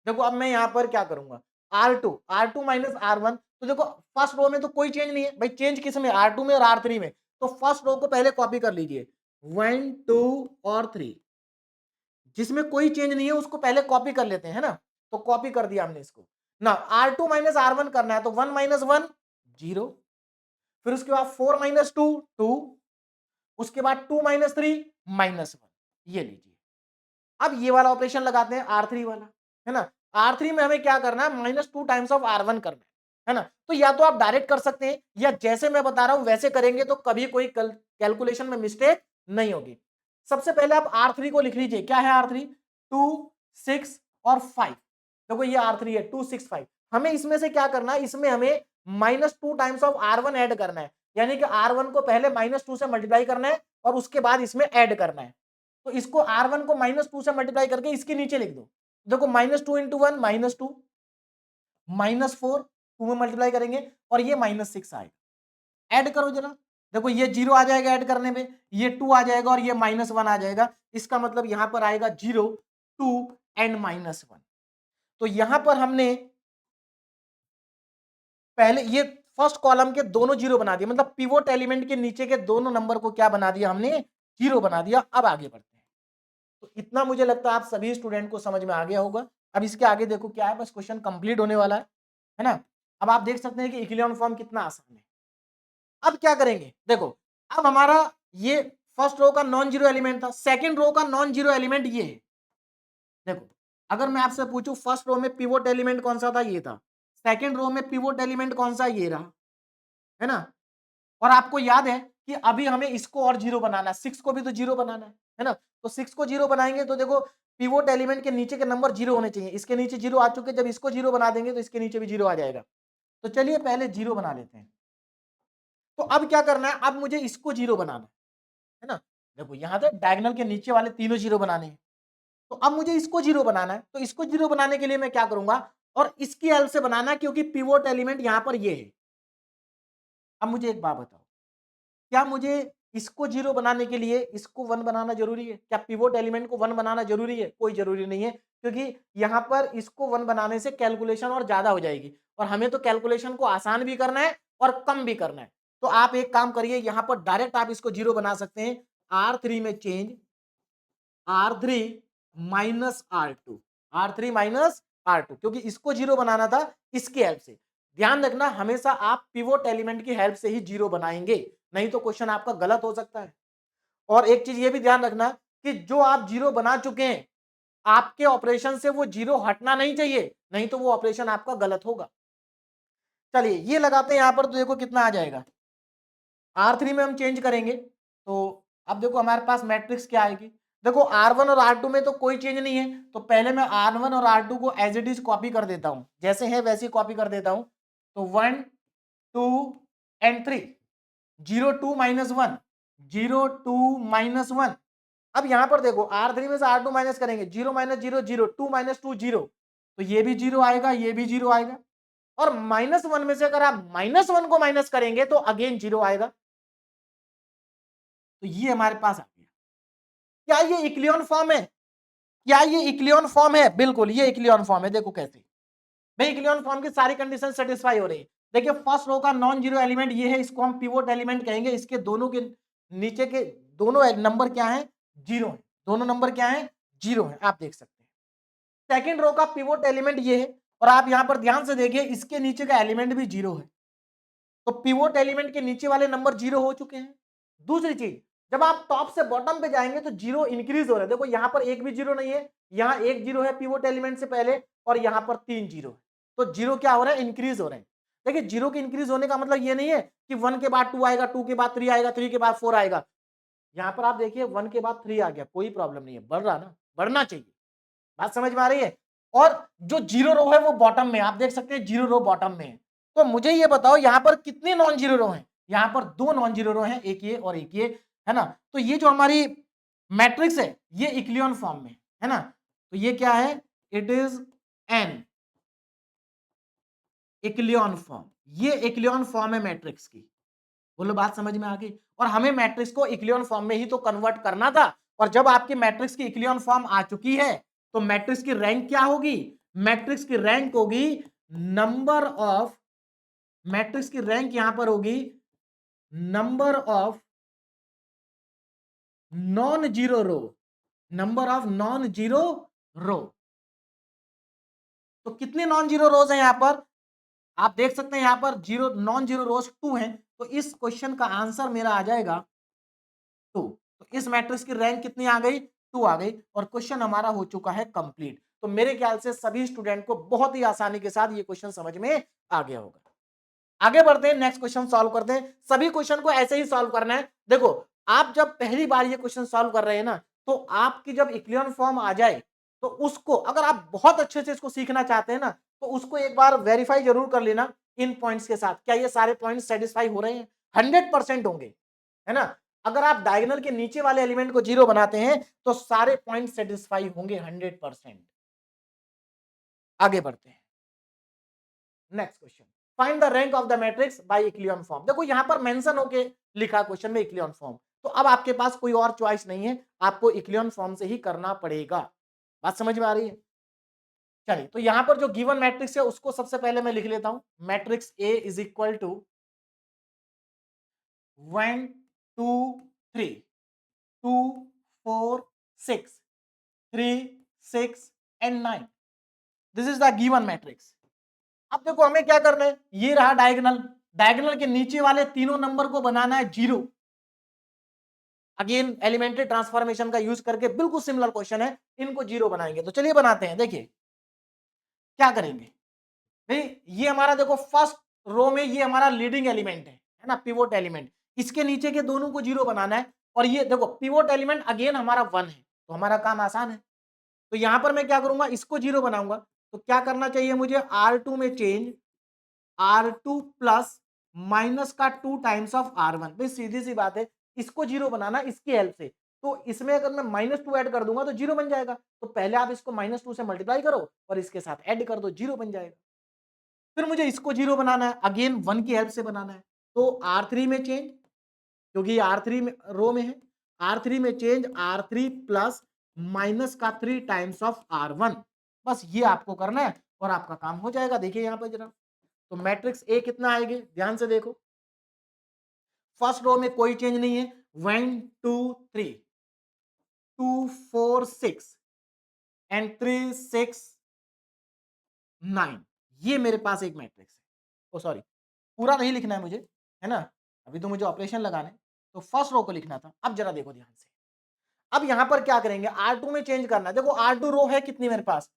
देखो अब मैं यहां पर क्या करूंगा, R2 माइनस R1। तो देखो फर्स्ट रो में तो कोई चेंज नहीं है भाई, चेंज किस में, R2 में और R3 में। तो फर्स्ट रो को पहले कॉपी कर लीजिए, 1 2 और 3, जिसमें कोई चेंज नहीं है उसको पहले कॉपी कर लेते हैं, है ना। तो कॉपी कर दिया हमने इसको ना। R2 माइनस R1 करना है तो 1 माइनस 1 0, फिर उसके बाद 4 माइनस 2 2, उसके बाद 2 माइनस 3 -1। ये लीजिए, अब ये वाला ऑपरेशन लगाते हैं R3 वाला, है ना। R3 में हमें क्या करना है, -2 टाइम्स ऑफ R1 करना है ना। तो या तो आप डायरेक्ट कर सकते हैं या जैसे मैं बता रहा हूं वैसे करेंगे तो कभी कोई कैलकुलेशन में मिस्टेक नहीं होगी। सबसे पहले आप R3 को लिख लीजिए, क्या है R3? 2, 6 और 5। देखो ये R3 है, 2, 6, 5। हमें इसमें से क्या करना है, इसमें हमें -2 टाइम्स ऑफ R1 ऐड करना है, यानी कि R1 को पहले -2 से मल्टीप्लाई करना है और उसके बाद इसमें ऐड करना है। तो इसको R1 को -2 से मल्टीप्लाई करके इसके नीचे लिख दो। देखो -2 इंटू 1 -2, -4 2 में मल्टीप्लाई करेंगे और ये -6 आएगा। ऐड करो जरा, देखो ये 0 आ जाएगा ऐड करने पे, ये 2 आ जाएगा और ये -1 आ जाएगा। इसका मतलब यहां पर आएगा 0, 2 एंड -1। तो यहां पर हमने पहले ये फर्स्ट कॉलम के दोनों 0 बना दिए, मतलब पिवोट एलिमेंट के नीचे के दोनों नंबर को क्या बना दिया हमने, 0 बना दिया। अब आगे बढ़ते हैं। तो इतना मुझे लगता है आप सभी स्टूडेंट को समझ में आ गया होगा। अब इसके आगे देखो क्या है, बस क्वेश्चन कंप्लीट होने वाला है ना। अब आप देख सकते हैं कि इक्लियन फॉर्म कितना आसान है। अब क्या करेंगे, देखो अब हमारा ये फर्स्ट रो का नॉन जीरो एलिमेंट था, सेकंड रो का नॉन जीरो एलिमेंट ये है। देखो अगर मैं आपसे पूछूं फर्स्ट रो में पिवोट एलिमेंट कौन सा था, ये था। सेकंड रो में पिवोट एलिमेंट कौन सा, ये रहा, है ना। और आपको याद है कि अभी हमें इसको और 0 बनाना है, 6 को भी तो 0 बनाना है ना। तो 6 को 0 बनाएंगे तो देखो पिवोट एलिमेंट के नीचे के नंबर 0 होने चाहिए। इसके नीचे 0 आ चुके, जब इसको 0 बना देंगे तो इसके नीचे भी 0 आ जाएगा। तो चलिए पहले 0 बना लेते हैं। तो अब क्या करना है, अब मुझे इसको 0 बनाना है ना। देखो यहां तक डायगोनल के नीचे वाले तीनों 0 बनाने हैं। तो अब मुझे इसको 0 बनाना है, तो इसको 0 बनाने के लिए मैं क्या करूंगा, और इसकी हेल्प से बनाना है क्योंकि पिवोट एलिमेंट यहां पर ये है। अब मुझे एक बात बताओ, क्या मुझे इसको 0 बनाने के लिए इसको 1 बनाना जरूरी है? क्या पिवोट एलिमेंट को 1 बनाना जरूरी है? कोई जरूरी नहीं है, क्योंकि यहां पर इसको 1 बनाने से कैलकुलेशन और ज्यादा हो जाएगी, और हमें तो कैलकुलेशन को आसान भी करना है और कम भी करना है। तो आप एक काम करिए, यहां पर डायरेक्ट आप इसको 0 बना सकते हैं। R3 में change R3 minus R2, R3 minus R2, क्योंकि इसको 0 बनाना था इसकी हेल्प से। ध्यान रखना हमेशा आप पिवोट एलिमेंट की हेल्प से ही 0 बनाएंगे, नहीं तो क्वेश्चन आपका गलत हो सकता है। और एक चीज ये भी ध्यान रखना कि जो आप 0 बना चुके हैं, आपके ऑपरेशन से वो 0 हटना नहीं चाहिए, नहीं तो वो ऑपरेशन आपका गलत होगा। चलिए ये लगाते हैं यहां पर, तो देखो कितना आ जाएगा। R3 में हम चेंज करेंगे तो अब देखो हमारे पास मैट्रिक्स क्या आएगी। देखो R1 और R2 में तो कोई चेंज नहीं है, तो पहले मैं R1 और R2 को एज इट इज कॉपी कर देता हूं, जैसे है वैसे कॉपी कर देता हूं। तो 1, 2 एंड 3, 0, 2 -1, 0, 2 -1। अब यहां पर देखो R3 में से R2 माइनस करेंगे, 0 - 0 0, 2 - 2 0, तो ये भी 0 आएगा, ये भी 0 आएगा। और -1 में से अगर आप -1 को माइनस करेंगे तो अगेन 0 आएगा। तो ये हमारे पास आ गया। क्या ये इक्लियन फॉर्म है? क्या ये इक्लियन फॉर्म है? बिल्कुल ये इक्लियन फॉर्म है। देखो कैसे भाई, इक्लियन फॉर्म की सारी कंडीशन सेटिस्फाई हो रही है। देखिए फर्स्ट रो का नॉन जीरो एलिमेंट ये है, इसको हम पिवोट एलिमेंट कहेंगे। इसके दोनों के नीचे के दोनों नंबर क्या है, 0 है। दोनों नंबर क्या है, 0 है, आप देख सकते हैं। सेकंड रो का पिवोट एलिमेंट ये है, और आप यहां पर ध्यान से देखिए इसके नीचे का एलिमेंट भी 0 है। तो पिवोट एलिमेंट के नीचे वाले नंबर 0 हो चुके हैं। दूसरी चीज, जब आप टॉप से बॉटम पे जाएंगे तो 0 इंक्रीज हो रहा है। देखो यहां पर एक भी 0 नहीं है, यहाँ एक 0 है पिवोट एलिमेंट से पहले, और यहां पर 3 0 है। तो 0 क्या हो रहा है, इंक्रीज हो रहे हैं। देखिए 0 के इंक्रीज होने का मतलब ये नहीं है कि 1 के बाद 2 आएगा, 2 के बाद 3 आएगा, 3 के बाद 4 आएगा। यहां पर आप देखिए 1 के बाद 3 आ गया, कोई प्रॉब्लम नहीं है, बढ़ रहा ना, बढ़ना चाहिए। बात समझ में आ रही है? और जो 0 रो है वो बॉटम में, आप देख सकते हैं 0 रो बॉटम में है। तो मुझे ये बताओ यहां पर कितने नॉन जीरो रो हैं? यहां पर 2 नॉन जीरो रो हैं, एक ये और एक ये, है ना। तो ये जो हमारी मैट्रिक्स है ये इक्लियन फॉर्म में है ना। तो ये क्या है, it is an echelon form. ये इक्लियन फॉर्म है मैट्रिक्स की। बोलो बात समझ में आ गई? और हमें मैट्रिक्स को इक्लियन फॉर्म में ही तो कन्वर्ट करना था। और जब आपकी मैट्रिक्स की इक्लियन फॉर्म आ चुकी है तो मैट्रिक्स की रैंक क्या होगी, मैट्रिक्स की रैंक होगी नंबर ऑफ, मैट्रिक्स की रैंक यहां पर होगी number of non zero row, number of non zero row. तो कितने नॉन जीरो रोज हैं यहां पर, आप देख सकते हैं यहां पर जीरो नॉन जीरो रोज 2 हैं। तो इस क्वेश्चन का आंसर मेरा आ जाएगा 2। तो इस मैट्रिक्स की रैंक कितनी आ गई, 2 आ गई, और क्वेश्चन हमारा हो चुका है कंप्लीट। तो मेरे ख्याल से सभी स्टूडेंट को बहुत ही आसानी के साथ ये क्वेश्चन समझ में आ गया होगा। आगे बढ़ते हैं, नेक्स्ट क्वेश्चन सॉल्व करते हैं। सभी क्वेश्चन को ऐसे ही सॉल्व करना है। देखो आप जब पहली बार ये क्वेश्चन सॉल्व कर रहे हैं ना, तो आपकी जब इक्लियन फॉर्म आ जाए, तो उसको अगर आप बहुत अच्छे से इसको सीखना चाहते हैं ना, तो उसको एक बार वेरीफाई जरूर कर लेना इन पॉइंट्स के साथ, क्या ये सारे पॉइंट्स सेटिस्फाई हो रहे हैं? 100% होंगे, है ना? अगर आप डायगोनल के नीचे वाले एलिमेंट को जीरो बनाते हैं, तो सारे पॉइंट सेटिस्फाई होंगे 100%। आगे बढ़ते हैं, next question, find the rank of the matrix by echelon form. देखो यहां पर मेंशन होके लिखा क्वेश्चन में इक्लियन फॉर्म, तो अब आपके पास कोई और चॉइस नहीं है, आपको इक्लियन फॉर्म से ही करना पड़ेगा। बात समझ में आ रही है? चलिए, तो यहां पर जो गिवन मैट्रिक्स है उसको सबसे पहले मैं लिख लेता हूं, matrix A is equal to 1 2 3 2 4 6 3 6 and 9, this is the given matrix. अब देखो हमें क्या करना है, ये रहा डायगोनल, डायगोनल के नीचे वाले तीनों नंबर को बनाना है जीरो। अगेन एलिमेंट्री ट्रांसफॉर्मेशन का यूज करके बिल्कुल सिमिलर क्वेश्चन है, इनको जीरो बनाएंगे। तो चलिए बनाते हैं, देखिए क्या करेंगे भाई। ये हमारा देखो फर्स्ट रो में ये हमारा लीडिंग एलिमेंट है ना, पिवोट एलिमेंट, इसके नीचे के दोनों को जीरो बनाना है। और ये देखो पिवोट एलिमेंट अगेन हमारा वन है, तो हमारा काम आसान है। तो यहां पर मैं क्या करूंगा, इसको जीरो बनाऊंगा। तो क्या करना चाहिए मुझे, R2 में चेंज R2 प्लस माइनस का 2 टाइम्स ऑफ R1। भाई सीधी सी बात है, इसको जीरो बनाना इसकी हेल्प से। तो इसमें अगर मैं -2 ऐड कर दूंगा तो जीरो बन जाएगा। तो पहले आप इसको -2 से मल्टीप्लाई करो और इसके साथ ऐड कर दो, जीरो बन जाएगा। फिर मुझे इसको जीरो बनाना है, अगेन वन की हेल्प से बनाना है। तो R3 में चेंज, क्योंकि R3 में रो में है, R3 में चेंज R3 प्लस माइनस का 3 टाइम्स ऑफ R1। बस ये आपको करना है और आपका काम हो जाएगा। देखिए यहां पर जरा, तो मैट्रिक्स ए कितना आएगी, ध्यान से देखो। फर्स्ट रो में कोई चेंज नहीं है, 1 2 3 2 4 6 एंड 3 6 9, ये मेरे पास एक मैट्रिक्स है। ओ सॉरी, पूरा नहीं लिखना है मुझे, है ना, अभी तो मुझे ऑपरेशन लगाने, तो फर्स्ट रो को लिखना था। अब जरा देखो ध्यान से, अब यहां पर क्या करेंगे, R2 में चेंज करना है। देखो R2 रो है कितनी मेरे पास,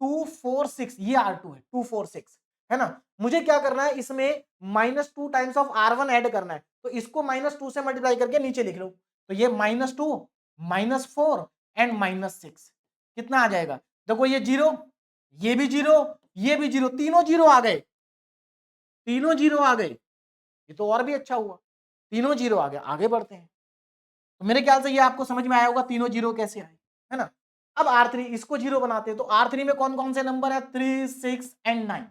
2 4 6, ये R2 है, 2 4 6, है ना। मुझे क्या करना है, इसमें -2 टाइम्स ऑफ R1 ऐड करना है। तो इसको -2 से मल्टीप्लाई करके नीचे लिख लो। तो ये -2 -4 एंड -6 कितना आ जाएगा, देखो ये जीरो, ये भी जीरो, ये भी जीरो, तीनों जीरो आ गए, तीनों जीरो आ गए। ये तो और भी अच्छा हुआ, तीनों जीरो आ गए। आगे बढ़ते हैं, तो मेरे ख्याल से ये आपको समझ में आया होगा तीनों जीरो कैसे आए, है ना। अब R3 इसको जीरो बनाते हैं। तो R3 में कौन कौन से नंबर है, 3 6 एंड 9।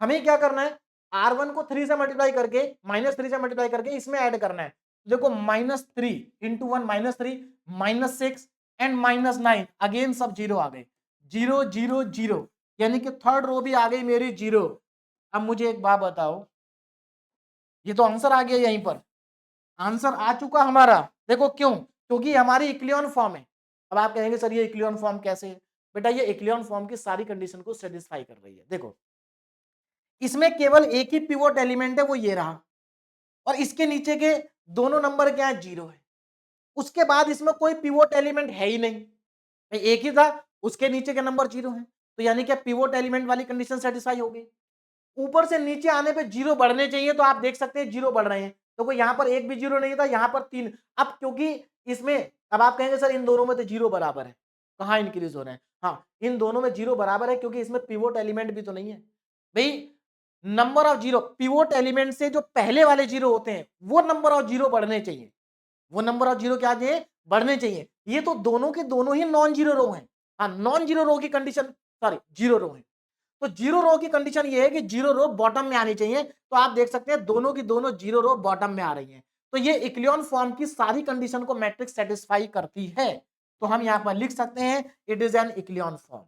हमें क्या करना है, R1 को 3 से मल्टीप्लाई करके, -3 से मल्टीप्लाई करके इसमें ऐड करना है। देखो -3 इंटू 1 -3 -6 एंड -9, अगेन सब जीरो आ गए, जीरो जीरो जीरो, यानी कि थर्ड रो भी आ गई मेरी जीरो। अब मुझे एक बात बताओ, ये तो आंसर आ गया यहीं पर, आंसर आ चुका हमारा। देखो क्यों, क्योंकि हमारी इक्लियन फॉर्म है। अब आप कहेंगे सर ये इक्लियन फॉर्म कैसे है, बेटा ये इक्लियन फॉर्म की सारी कंडीशन को सेटिस्फाई कर रही है। देखो इसमें केवल एक ही पिवोट एलिमेंट है, वो ये रहा, और इसके नीचे के दोनों नंबर क्या है, जीरो है। उसके बाद इसमें कोई पिवोट एलिमेंट है ही नहीं, एक ही था, उसके नीचे के नंबर जीरो है। तो यानी कि पिवोट एलिमेंट वाली कंडीशन सेटिस्फाई हो गई। ऊपर से नीचे आने पे जीरो बढ़ने चाहिए, तो आप देख सकते हैं जीरो बढ़ रहे हैं। तो कोई यहाँ पर एक भी जीरो नहीं था, यहाँ पर तीन। अब क्योंकि इसमें, अब आप कहेंगे सर इन दोनों में तो जीरो बराबर है, कहाँ इंक्रीज हो रहे हैं। हाँ, इन दोनों में जीरो बराबर है, क्योंकि इसमें पिवोट एलिमेंट भी तो नहीं है भाई। Number of zero, pivot element से जो पहले वाले जीरो होते हैं, वो नंबर ऑफ जीरो बढ़ने चाहिए, वो नंबर ऑफ जीरो क्या चाहिए, बढ़ने चाहिए। ये तो दोनों के दोनों ही नॉन जीरो रो हैं। हाँ, नॉन जीरो रो की कंडीशन, सॉरी जीरो रो है। तो जीरो रो की कंडीशन ये है कि जीरो रो बॉटम में आनी चाहिए। तो आप देख सकते हैं दोनों की दोनों जीरो रो बॉटम में आ रही हैं। तो ये इक्लियन फॉर्म की सारी कंडीशन को मैट्रिक्स सेटिस्फाई करती है। तो हम यहां पर लिख सकते हैं it is an echelon form,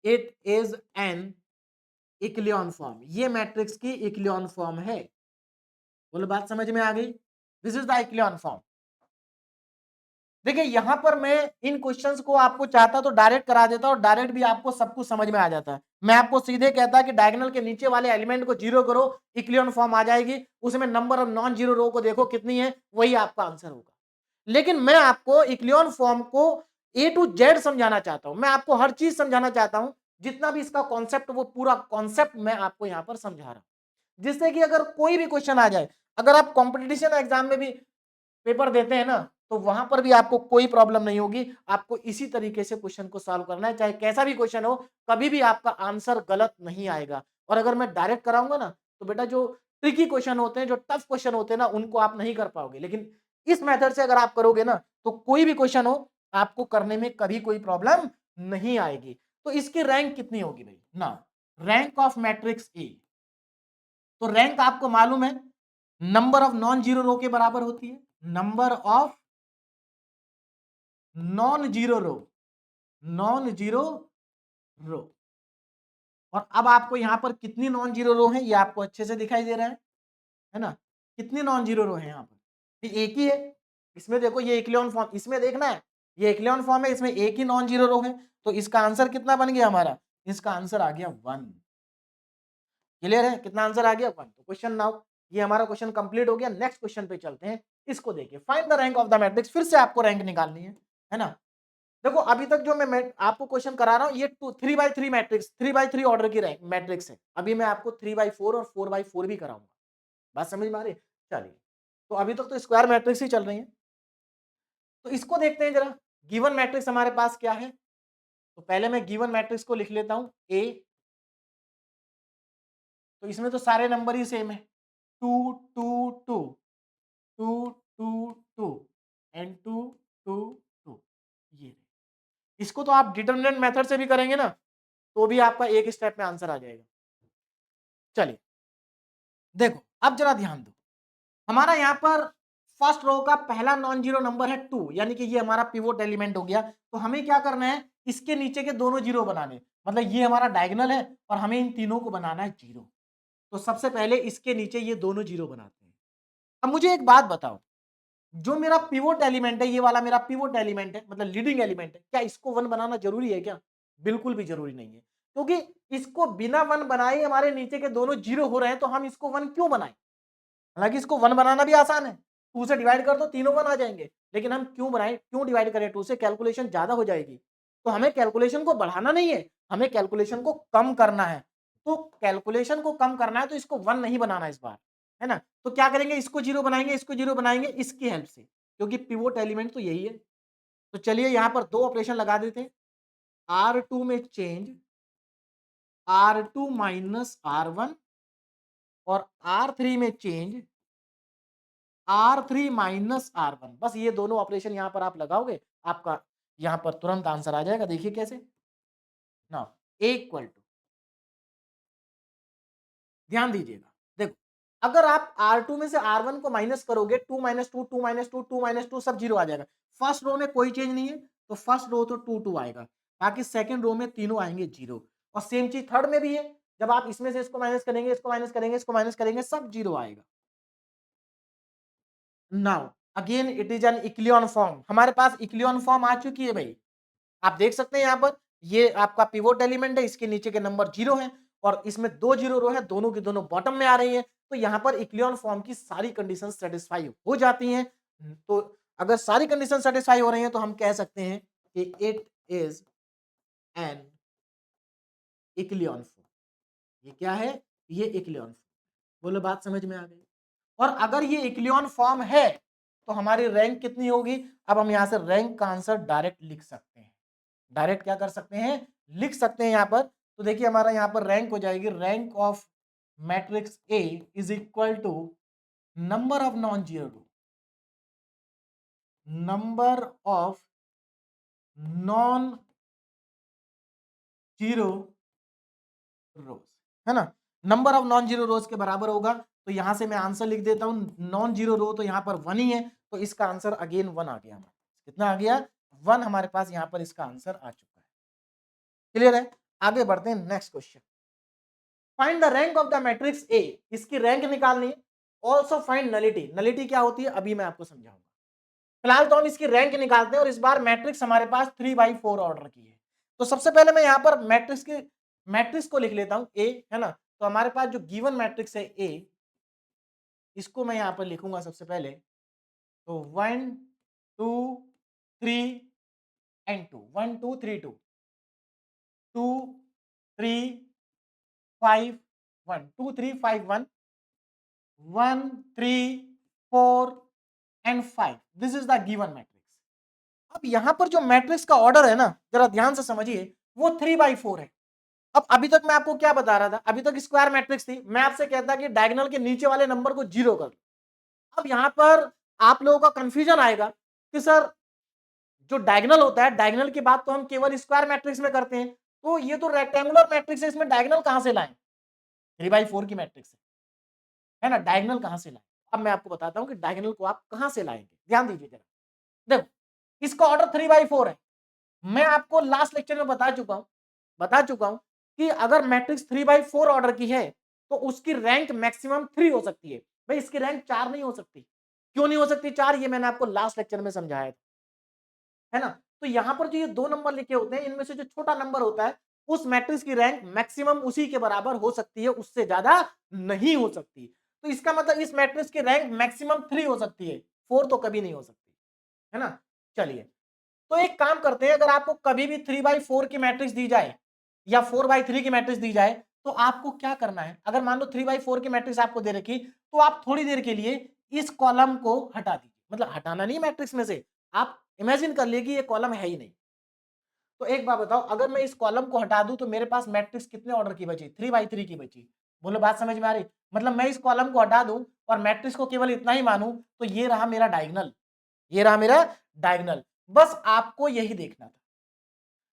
it is an echelon form, ये मैट्रिक्स की इक्लियन फॉर्म है। बोलो बात समझ में आ गई, this is the echelon form. देखिए यहां पर मैं इन क्वेश्चंस को आपको चाहता तो डायरेक्ट करा देता और डायरेक्ट भी आपको सब कुछ समझ में आ जाता है। मैं आपको सीधे कहता कि डायगोनल के नीचे वाले एलिमेंट को जीरो करो, इक्लियन फॉर्म आ जाएगी, उसमें नंबर ऑफ नॉन जीरो रो को देखो कितनी है, वही आपका आंसर होगा। लेकिन मैं आपको इक्लियन फॉर्म को A to Z समझाना चाहता हूं, मैं आपको हर चीज समझाना चाहता हूं, जितना भी इसका कॉन्सेप्ट, वो पूरा कॉन्सेप्ट मैं आपको यहां पर समझा रहा हूं, जिससे कि अगर कोई भी क्वेश्चन आ जाए, अगर आप कॉम्पिटिशन एग्जाम में भी पेपर देते हैं ना, तो वहां पर भी आपको कोई प्रॉब्लम नहीं होगी। आपको इसी तरीके से क्वेश्चन को सॉल्व करना है, चाहे कैसा भी क्वेश्चन हो, कभी भी आपका आंसर गलत नहीं आएगा। और अगर मैं डायरेक्ट कराऊंगा ना, तो बेटा जो ट्रिकी क्वेश्चन होते हैं, जो टफ क्वेश्चन होते हैं ना, उनको आप नहीं कर पाओगे। लेकिन इस मेथड से अगर आप करोगे ना, तो कोई भी क्वेश्चन हो, आपको करने में कभी कोई प्रॉब्लम नहीं आएगी। तो इसकी रैंक कितनी होगी भाई ना, रैंक ऑफ मैट्रिक्स ए। तो रैंक आपको मालूम है number of non zero row के बराबर होती है, number of non zero row, non zero row. और अब आपको यहां पर कितनी नॉन जीरो रो है, ये आपको अच्छे से दिखाई दे रहा है ना, कितनी नॉन जीरो रो है यहाँ पर, ये एक ही है। इसमें देखो ये इक्लियन फॉर्म, इसमें देखना है ये इक्लियन फॉर्म है, इसमें एक ही नॉन जीरो रो है। तो इसका आंसर कितना बन गया हमारा, इसका आंसर आ गया 1। क्लियर है, कितना आंसर आ गया 1। तो क्वेश्चन नाउ ये हमारा क्वेश्चन कंप्लीट हो गया। नेक्स्ट क्वेश्चन पे चलते हैं। इसको देखिए, find the rank of the matrix. फिर से आपको रैंक निकालनी है ना। देखो अभी तक जो मैं आपको क्वेश्चन करा रहा हूं, ये 3x3 मैट्रिक्स, 3x3 ऑर्डर की रैंक मैट्रिक्स है। अभी मैं आपको 3x4 और 4x4 भी कराऊंगा। बात समझ में आ रही है? चलिए, तो अभी तक तो स्क्वायर मैट्रिक्स ही चल रही है। तो इसको देखते हैं जरा, गिवन मैट्रिक्स हमारे पास क्या है। तो पहले मैं गिवन मैट्रिक्स को लिख लेता हूं ए। तो इसमें तो सारे नंबर ही सेम है, 2 2 2 2 2 2 एंड 2 2 2। ये इसको तो आप डिटरमिनेंट मेथड से भी करेंगे ना, तो भी आपका एक स्टेप में आंसर आ जाएगा। चलिए देखो, अब जरा ध्यान दो, हमारा यहाँ पर फर्स्ट रो का पहला नॉन जीरो नंबर है 2, यानी कि ये हमारा पिवोट एलिमेंट हो गया। तो हमें क्या करना है, इसके नीचे के दोनों जीरो बनाने, मतलब ये हमारा डायगोनल है और हमें इन तीनों को बनाना है जीरो। तो सबसे पहले इसके नीचे ये दोनों जीरो बनाते हैं। अब मुझे एक बात बताओ, जो मेरा पिवोट एलिमेंट है, ये वाला मेरा पिवोट एलिमेंट है, मतलब लीडिंग एलिमेंट है, क्या इसको वन बनाना जरूरी है क्या? बिल्कुल भी जरूरी नहीं है, क्योंकि इसको बिना वन बनाए हमारे नीचे के दोनों जीरो हो रहे हैं, तो हम इसको वन क्यों बनाए? हालांकि इसको वन बनाना भी आसान है, 2 से डिवाइड कर दो, तीनों वन आ जाएंगे। लेकिन हम क्यों बनाए, क्यों डिवाइड करें 2 से? कैलकुलेशन ज्यादा हो जाएगी। तो हमें कैलकुलेशन को बढ़ाना नहीं है, हमें कैलकुलेशन को कम करना है। तो कैलकुलेशन को कम करना है, तो इसको वन नहीं बनाना इस बार, है ना। तो क्या करेंगे, इसको जीरो बनाएंगे, इसको जीरो बनाएंगे इसकी हेल्प से, क्योंकि पिवोट एलिमेंट तो यही है। तो चलिए यहां पर दो ऑपरेशन लगा देते हैं। R2 में चेंज R2 माइनस R1 और R3 में चेंज R3 माइनस R1। बस ये दोनों ऑपरेशन यहां पर आप लगाओगे, आपका यहां पर तुरंत आंसर आ जाएगा। देखिए कैसे ना, A इक्वल टू, ध्यान दीजिएगा, देखो अगर आप R2 में से R1 को माइनस करोगे, 2 माइनस 2 2 माइनस 2 2 माइनस 2 सब जीरो आ जाएगा। फर्स्ट रो में कोई चेंज नहीं है, तो फर्स्ट रो तो 2 2 आएगा, बाकी सेकंड रो में तीनों आएंगे जीरो। और सेम चीज थर्ड में भी है, जब आप इसमें से इसको माइनस करेंगे, इसको माइनस करेंगे, इसको माइनस करेंगे, सब जीरो आएगा। Now again it is an echelon form, हमारे पास इक्लियन फॉर्म आ चुकी है भाई। आप देख सकते हैं यहाँ पर, ये आपका पिवोट एलिमेंट है, इसके नीचे के नंबर जीरो है और इसमें दो जीरो रो है, दोनों की दोनों बॉटम में आ रही है। तो यहाँ पर इक्लियन फॉर्म की सारी कंडीशन सेटिस्फाई हो जाती हैं। तो अगर सारी कंडीशन सेटिस्फाई हो रही हैं, तो हम कह सकते हैं कि it is an echelon form. ये क्या है, ये इक्लियन फॉर्म। बोलो बात समझ में आ गई? और अगर ये इक्लियन फॉर्म है, तो हमारी रैंक कितनी होगी? अब हम यहां से रैंक का आंसर डायरेक्ट लिख सकते हैं। डायरेक्ट क्या कर सकते हैं, लिख सकते हैं यहां पर। तो देखिए हमारा यहां पर रैंक हो जाएगी, rank of matrix A is equal to number of non zero row, number of non zero rows, है ना। Number of non zero rows के बराबर होगा। तो यहां से मैं आंसर लिख देता हूं, नॉन जीरो रो तो यहां पर वन ही है, तो इसका आंसर अगेन वन आ गया हमारा। कितना आ गया? वन हमारे पास यहां पर इसका आंसर आ चुका है। क्लियर है? आगे बढ़ते हैं, next question. Find the rank of the matrix A, इसकी रैंक निकालनी है। ऑल्सो फाइंड नलिटी, नलिटी क्या होती है अभी मैं आपको समझाऊंगा। फिलहाल तो हम इसकी रैंक निकालते हैं, और इस बार मैट्रिक्स हमारे पास 3/4 ऑर्डर की है। तो सबसे पहले मैं यहाँ पर मैट्रिक्स को लिख लेता हूं ए, है ना। तो हमारे पास जो गिवन मैट्रिक्स है ए, इसको मैं यहाँ पर लिखूंगा सबसे पहले। तो 1 2 3 and 2, 1 2 3 2 2 3 5 1 2 3 5 1 1 3 4 and 5, this is the given matrix. अब यहां पर जो मैट्रिक्स का ऑर्डर है ना, जरा ध्यान से समझिए, वो 3/4 है। अब अभी तक मैं आपको क्या बता रहा था, अभी तक स्क्वायर मैट्रिक्स थी, मैं आपसे कहता कि डायगोनल के नीचे वाले नंबर को जीरो कर दो। अब यहां पर आप लोगों का कंफ्यूजन आएगा कि सर जो डायगोनल होता है, डायगोनल की बात तो हम केवल स्क्वायर मैट्रिक्स में करते हैं, तो ये तो रेक्टेंगुलर मैट्रिक्स है, इसमें डायगोनल कहां से लाएं? 3/4 की मैट्रिक्स है ना, डायगोनल कहां से लाएं? अब मैं आपको बताता हूं कि डायगोनल को आप कहां से लाएंगे, ध्यान दीजिए जरा। देखो, इसका ऑर्डर 3/4 है। मैं आपको लास्ट लेक्चर में बता चुका हूं कि अगर मैट्रिक्स 3/4 ऑर्डर की है तो उसकी रैंक मैक्सिमम 3 हो सकती है। भाई इसकी रैंक 4 नहीं हो सकती। क्यों नहीं हो सकती 4? ये मैंने आपको लास्ट लेक्चर में समझाया था, है ना। तो यहां पर जो ये 2 नंबर लिखे होते हैं, इनमें से जो छोटा नंबर होता है उस मैट्रिक्स की रैंक मैक्सिमम उसी के बराबर हो सकती है, उससे ज्यादा नहीं हो सकती। तो इसका मतलब इस मैट्रिक्स की रैंक मैक्सिमम 3 हो सकती है, 4 तो कभी नहीं हो सकती, है ना। चलिए, तो एक काम करते हैं, अगर आपको कभी भी 3/4 की मैट्रिक्स दी जाए या 4/3 की मैट्रिक्स दी जाए तो आपको क्या करना है। अगर मान लो 3/4 की मैट्रिक्स आपको दे रखी, तो आप थोड़ी देर के लिए इस कॉलम को हटा दीजिए, मतलब हटाना नहीं मैट्रिक्स में से, आप इमेजिन कर लिए कि ये कॉलम है ही नहीं। तो एक बात बताओ, अगर मैं इस कॉलम को हटा दूं तो मेरे पास मैट्रिक्स कितने ऑर्डर की बची? 3/3 की बची। बोलो बात समझ में आ रही? मतलब मैं इस कॉलम को हटा दूं और मैट्रिक्स को केवल इतना ही मानूं तो ये रहा मेरा डायगोनल, ये रहा मेरा डायगोनल। बस आपको यही देखना था,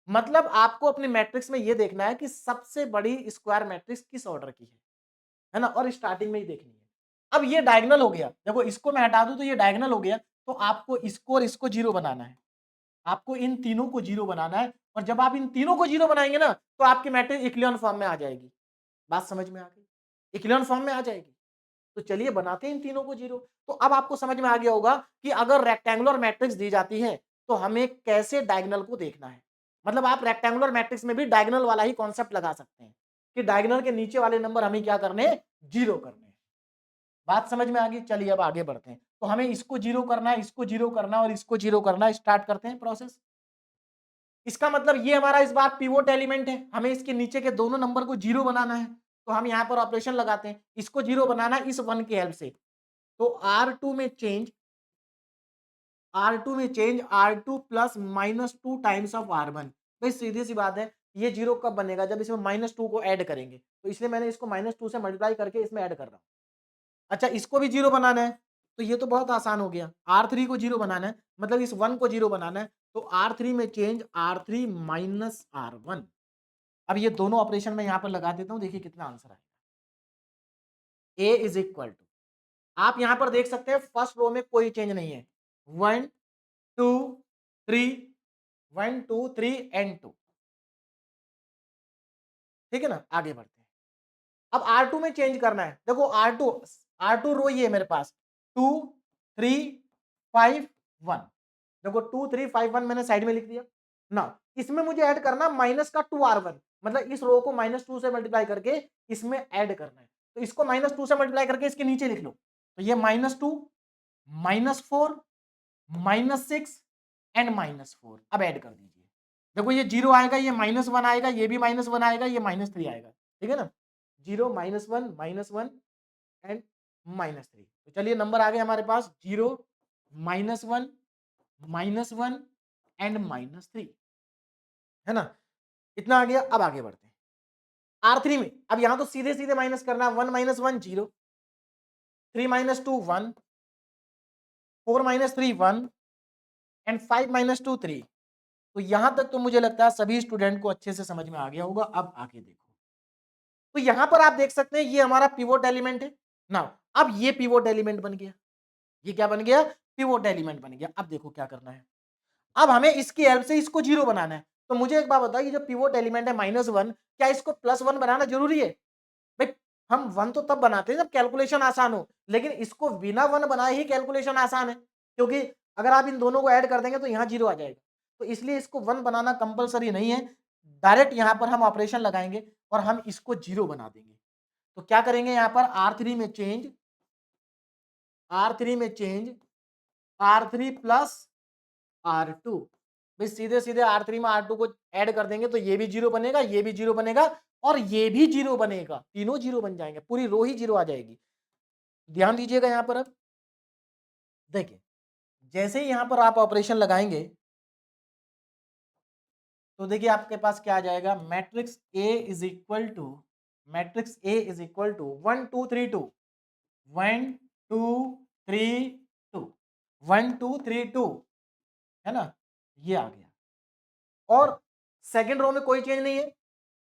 मतलब आपको अपने मैट्रिक्स में ये देखना है कि सबसे बड़ी स्क्वायर मैट्रिक्स किस ऑर्डर की है ना, और स्टार्टिंग में ही देखनी है। अब ये डायगोनल हो गया, देखो इसको मैं हटा दूं तो ये डायगोनल हो गया, तो आपको इसको और इसको जीरो बनाना है, आपको इन तीनों को जीरो बनाना है। और जब आप इन तीनों को जीरो बनाएंगे ना तो आपकी मैट्रिक्स इक्लियन फॉर्म में आ जाएगी। बात समझ में आ गई? इक्लियन फॉर्म में आ जाएगी। तो चलिए बनाते हैं इन तीनों को जीरो। तो अब आपको समझ में आ गया होगा कि अगर रेक्टेंगुलर मैट्रिक्स दी जाती है तो हमें कैसे डायगोनल को देखना है। मतलब आप रेक्टेंगुलर मैट्रिक्स में भी डायगोनल वाला ही कॉन्सेप्ट लगा सकते हैं कि डायगोनल के नीचे वाले नंबर हमें क्या करने हैं? जीरो करने हैं। बात समझ में आ गई? चलिए अब आगे बढ़ते हैं। तो हमें इसको जीरो करना है, इसको जीरो करना है और इसको जीरो करना है। स्टार्ट करते हैं प्रोसेस। इसका मतलब ये हमारा इस बार पिवोट एलिमेंट है, हमें इसके नीचे के दोनों नंबर को जीरो बनाना है। तो हम यहाँ पर ऑपरेशन लगाते हैं, इसको जीरो बनाना है इस 1 की हेल्प से। तो R2 plus -2 times of R1। भाई सीधी सी बात है, ये जीरो कब बनेगा? जब इसमें -2 को ऐड करेंगे, तो इसलिए मैंने इसको -2 से मल्टीप्लाई करके इसमें ऐड कर रहा हूँ। अच्छा, इसको भी जीरो बनाना है, तो ये तो बहुत आसान हो गया। R3 को जीरो बनाना है, मतलब इस 1 को जीरो बनाना है, तो R3 में चेंज R3 माइनस R1। अब ये दोनों ऑपरेशन मैं यहाँ पर लगा देता हूँ, देखिए कितना आंसर आएगा। A इज इक्वल टू, आप यहाँ पर देख सकते हैं फर्स्ट रो में कोई चेंज नहीं है, 1 2 3 1 2 3 एंड 2। ठीक है ना, आगे बढ़ते हैं। अब R2 में चेंज करना है, देखो R2 रो ये है मेरे पास, 2 3 5 1। देखो 2 3 5 1 मैंने साइड में लिख दिया ना। इसमें मुझे ऐड करना माइनस का 2R1, मतलब इस रो को -2 से मल्टीप्लाई करके इसमें ऐड करना है। तो इसको -2 से मल्टीप्लाई करके इसके नीचे लिख लो, तो ये -2 -4 -6 एंड -4। अब ऐड कर दीजिए, देखो ये जीरो आएगा, ये -1 आएगा, ये भी -1 आएगा, ये -3 आएगा। ठीक है ना, 0 -1 एंड -3। तो चलिए नंबर आ गए हमारे पास 0 -1 -1 एंड -3, है ना। इतना आ गया। अब आगे बढ़ते हैं R3 में। अब यहां तो सीधे सीधे माइनस करना है, 1 - 1 0, 3 - 2 1, 4 - 3 1 एंड 5 - 2 3। तो यहां तक तो मुझे लगता है सभी स्टूडेंट को अच्छे से समझ में आ गया होगा। अब आगे देखो, तो यहां पर आप देख सकते हैं ये हमारा पिवोट एलिमेंट है ना। अब ये पिवोट एलिमेंट बन गया, ये क्या बन गया? पिवोट एलिमेंट बन गया। अब देखो क्या करना है, अब हमें इसकी हेल्प से इसको जीरो बनाना है। तो मुझे एक बात बताओ, ये जो पिवोट एलिमेंट है -1, क्या इसको +1 बनाना जरूरी है? भाई हम 1 तो तब बनाते हैं जब कैलकुलेशन आसान हो, लेकिन इसको बिना 1 बनाए ही कैलकुलेशन आसान है, क्योंकि अगर आप इन दोनों को ऐड कर देंगे तो यहाँ जीरो आ जाएगा। तो इसलिए इसको 1 बनाना कंपलसरी नहीं है, डायरेक्ट यहाँ पर हम ऑपरेशन लगाएंगे और हम इसको जीरो बना देंगे। तो क्या करेंगे, यहाँ पर R3 में चेंज R3 प्लस R2। भाई सीधे सीधे R3 में R2 को ऐड कर देंगे तो ये भी जीरो बनेगा, ये भी जीरो बनेगा और ये भी जीरो बनेगा, तीनों जीरो बन जाएंगे, पूरी रो ही जीरो आ जाएगी। ध्यान दीजिएगा यहाँ पर। अब देखिए, जैसे ही यहां पर आप ऑपरेशन लगाएंगे तो देखिए आपके पास क्या आ जाएगा, matrix A is equal to, matrix A is equal to 1 2 3 2, 1 2 3 2, 1 2 3 2, है ना, ये आ गया। और सेकेंड रो में कोई चेंज नहीं है,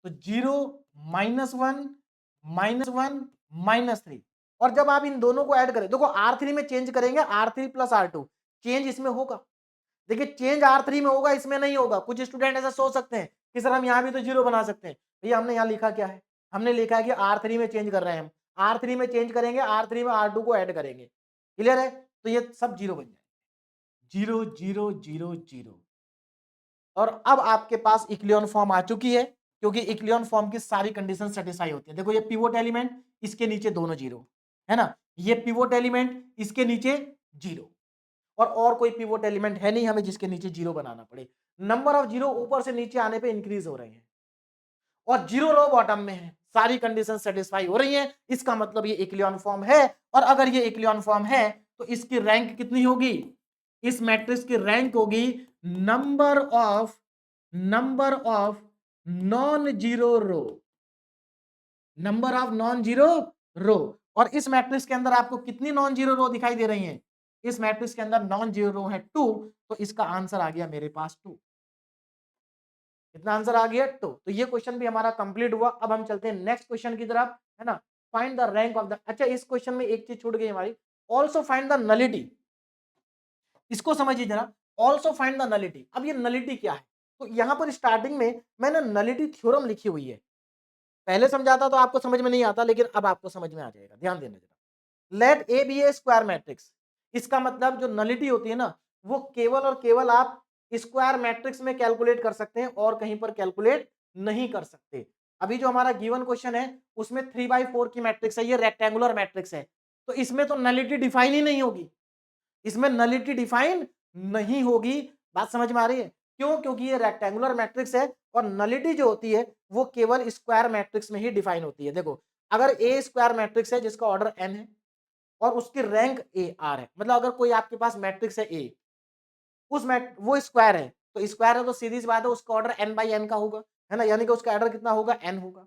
तो 0 -1 -1 -3। और जब आप इन दोनों को ऐड करें, देखो R3 में चेंज करेंगे, R3 प्लस R2, चेंज इसमें होगा। देखिए चेंज R3 में होगा, इसमें नहीं होगा। कुछ स्टूडेंट ऐसा सोच सकते हैं कि सर हम यहाँ भी तो 0 बना सकते हैं। भैया हमने यहाँ लिखा क्या है, हमने लिखा है कि R3 में चेंज कर रहे हैं हम, R3 में चेंज करेंगे, R3 में R2 को ऐड करेंगे। क्लियर है? तो ये सब 0 बन जाएंगे, 0 0 0 0। और अब आपके पास इक्लियन फॉर्म आ चुकी है, क्योंकि इक्लियन फॉर्म की सारी कंडीशन सेटिस्फाई होती है। देखो ये पिवोट एलिमेंट, इसके नीचे दोनों 0, है ना, ये पिवोट एलिमेंट, इसके नीचे 0, और कोई पिवोट एलिमेंट है नहीं हमें जिसके नीचे 0 बनाना पड़े। नंबर ऑफ 0 ऊपर से नीचे आने पे इंक्रीज हो रहे हैं, और 0 रो बॉटम में है, सारी कंडीशन सेटिस्फाई हो रही हैं। इसका मतलब ये इक्लियन फॉर्म है, और अगर ये इक्लियन फॉर्म है तो इसकी रैंक कितनी होगी, इस मैट्रिक्स की रैंक होगी number of non zero row, number of non zero row. और इस मैट्रिक्स के अंदर आपको कितनी नॉन जीरो रो दिखाई दे रही हैं, इस मैट्रिक्स के अंदर नॉन जीरो रो है 2, तो इसका आंसर आ गया मेरे पास 2। कितना आंसर आ गया 2। तो ये क्वेश्चन भी हमारा कंप्लीट हुआ। अब हम चलते हैं नेक्स्ट क्वेश्चन की तरफ, है ना। Find the rank of the, अच्छा इस क्वेश्चन में एक चीज छूट गई हमारी, ऑल्सो फाइंड द नलिटी। इसको समझिए जरा, ऑल्सो फाइंड द नलिटी। अब ये नलिटी क्या है, तो यहां पर स्टार्टिंग में मैंने नलिटी थ्योरम लिखी हुई है। पहले समझाता तो आपको समझ में नहीं आता, लेकिन अब आपको समझ में आ जाएगा, ध्यान देना जरा। Let A be a square matrix, इसका मतलब जो नलिटी होती है ना, वो केवल और केवल आप स्क्वायर मैट्रिक्स में कैलकुलेट कर सकते हैं, और कहीं पर कैलकुलेट नहीं कर सकते। अभी जो हमारा गिवन क्वेश्चन है उसमें 3/4 की मैट्रिक्स है, ये रेक्टेंगुलर मैट्रिक्स है, तो इसमें तो नलिटी डिफाइन ही नहीं होगी, इसमें नलिटी डिफाइन नहीं होगी। बात समझ में आ रही है? क्यों? क्योंकि ये रेक्टेंगुलर मैट्रिक्स है, और नलिटी जो होती है वो केवल स्क्वायर मैट्रिक्स में ही डिफाइन होती है। देखो अगर ए स्क्वायर मैट्रिक्स है जिसका ऑर्डर n है, और उसकी रैंक ए आर है, मतलब अगर कोई आपके पास मैट्रिक्स है ए, उस वो स्क्वायर है, तो स्क्वायर है तो सीधी सी बात है उसका ऑर्डर n/n का होगा, है ना, यानी कि उसका ऑर्डर कितना होगा, n होगा।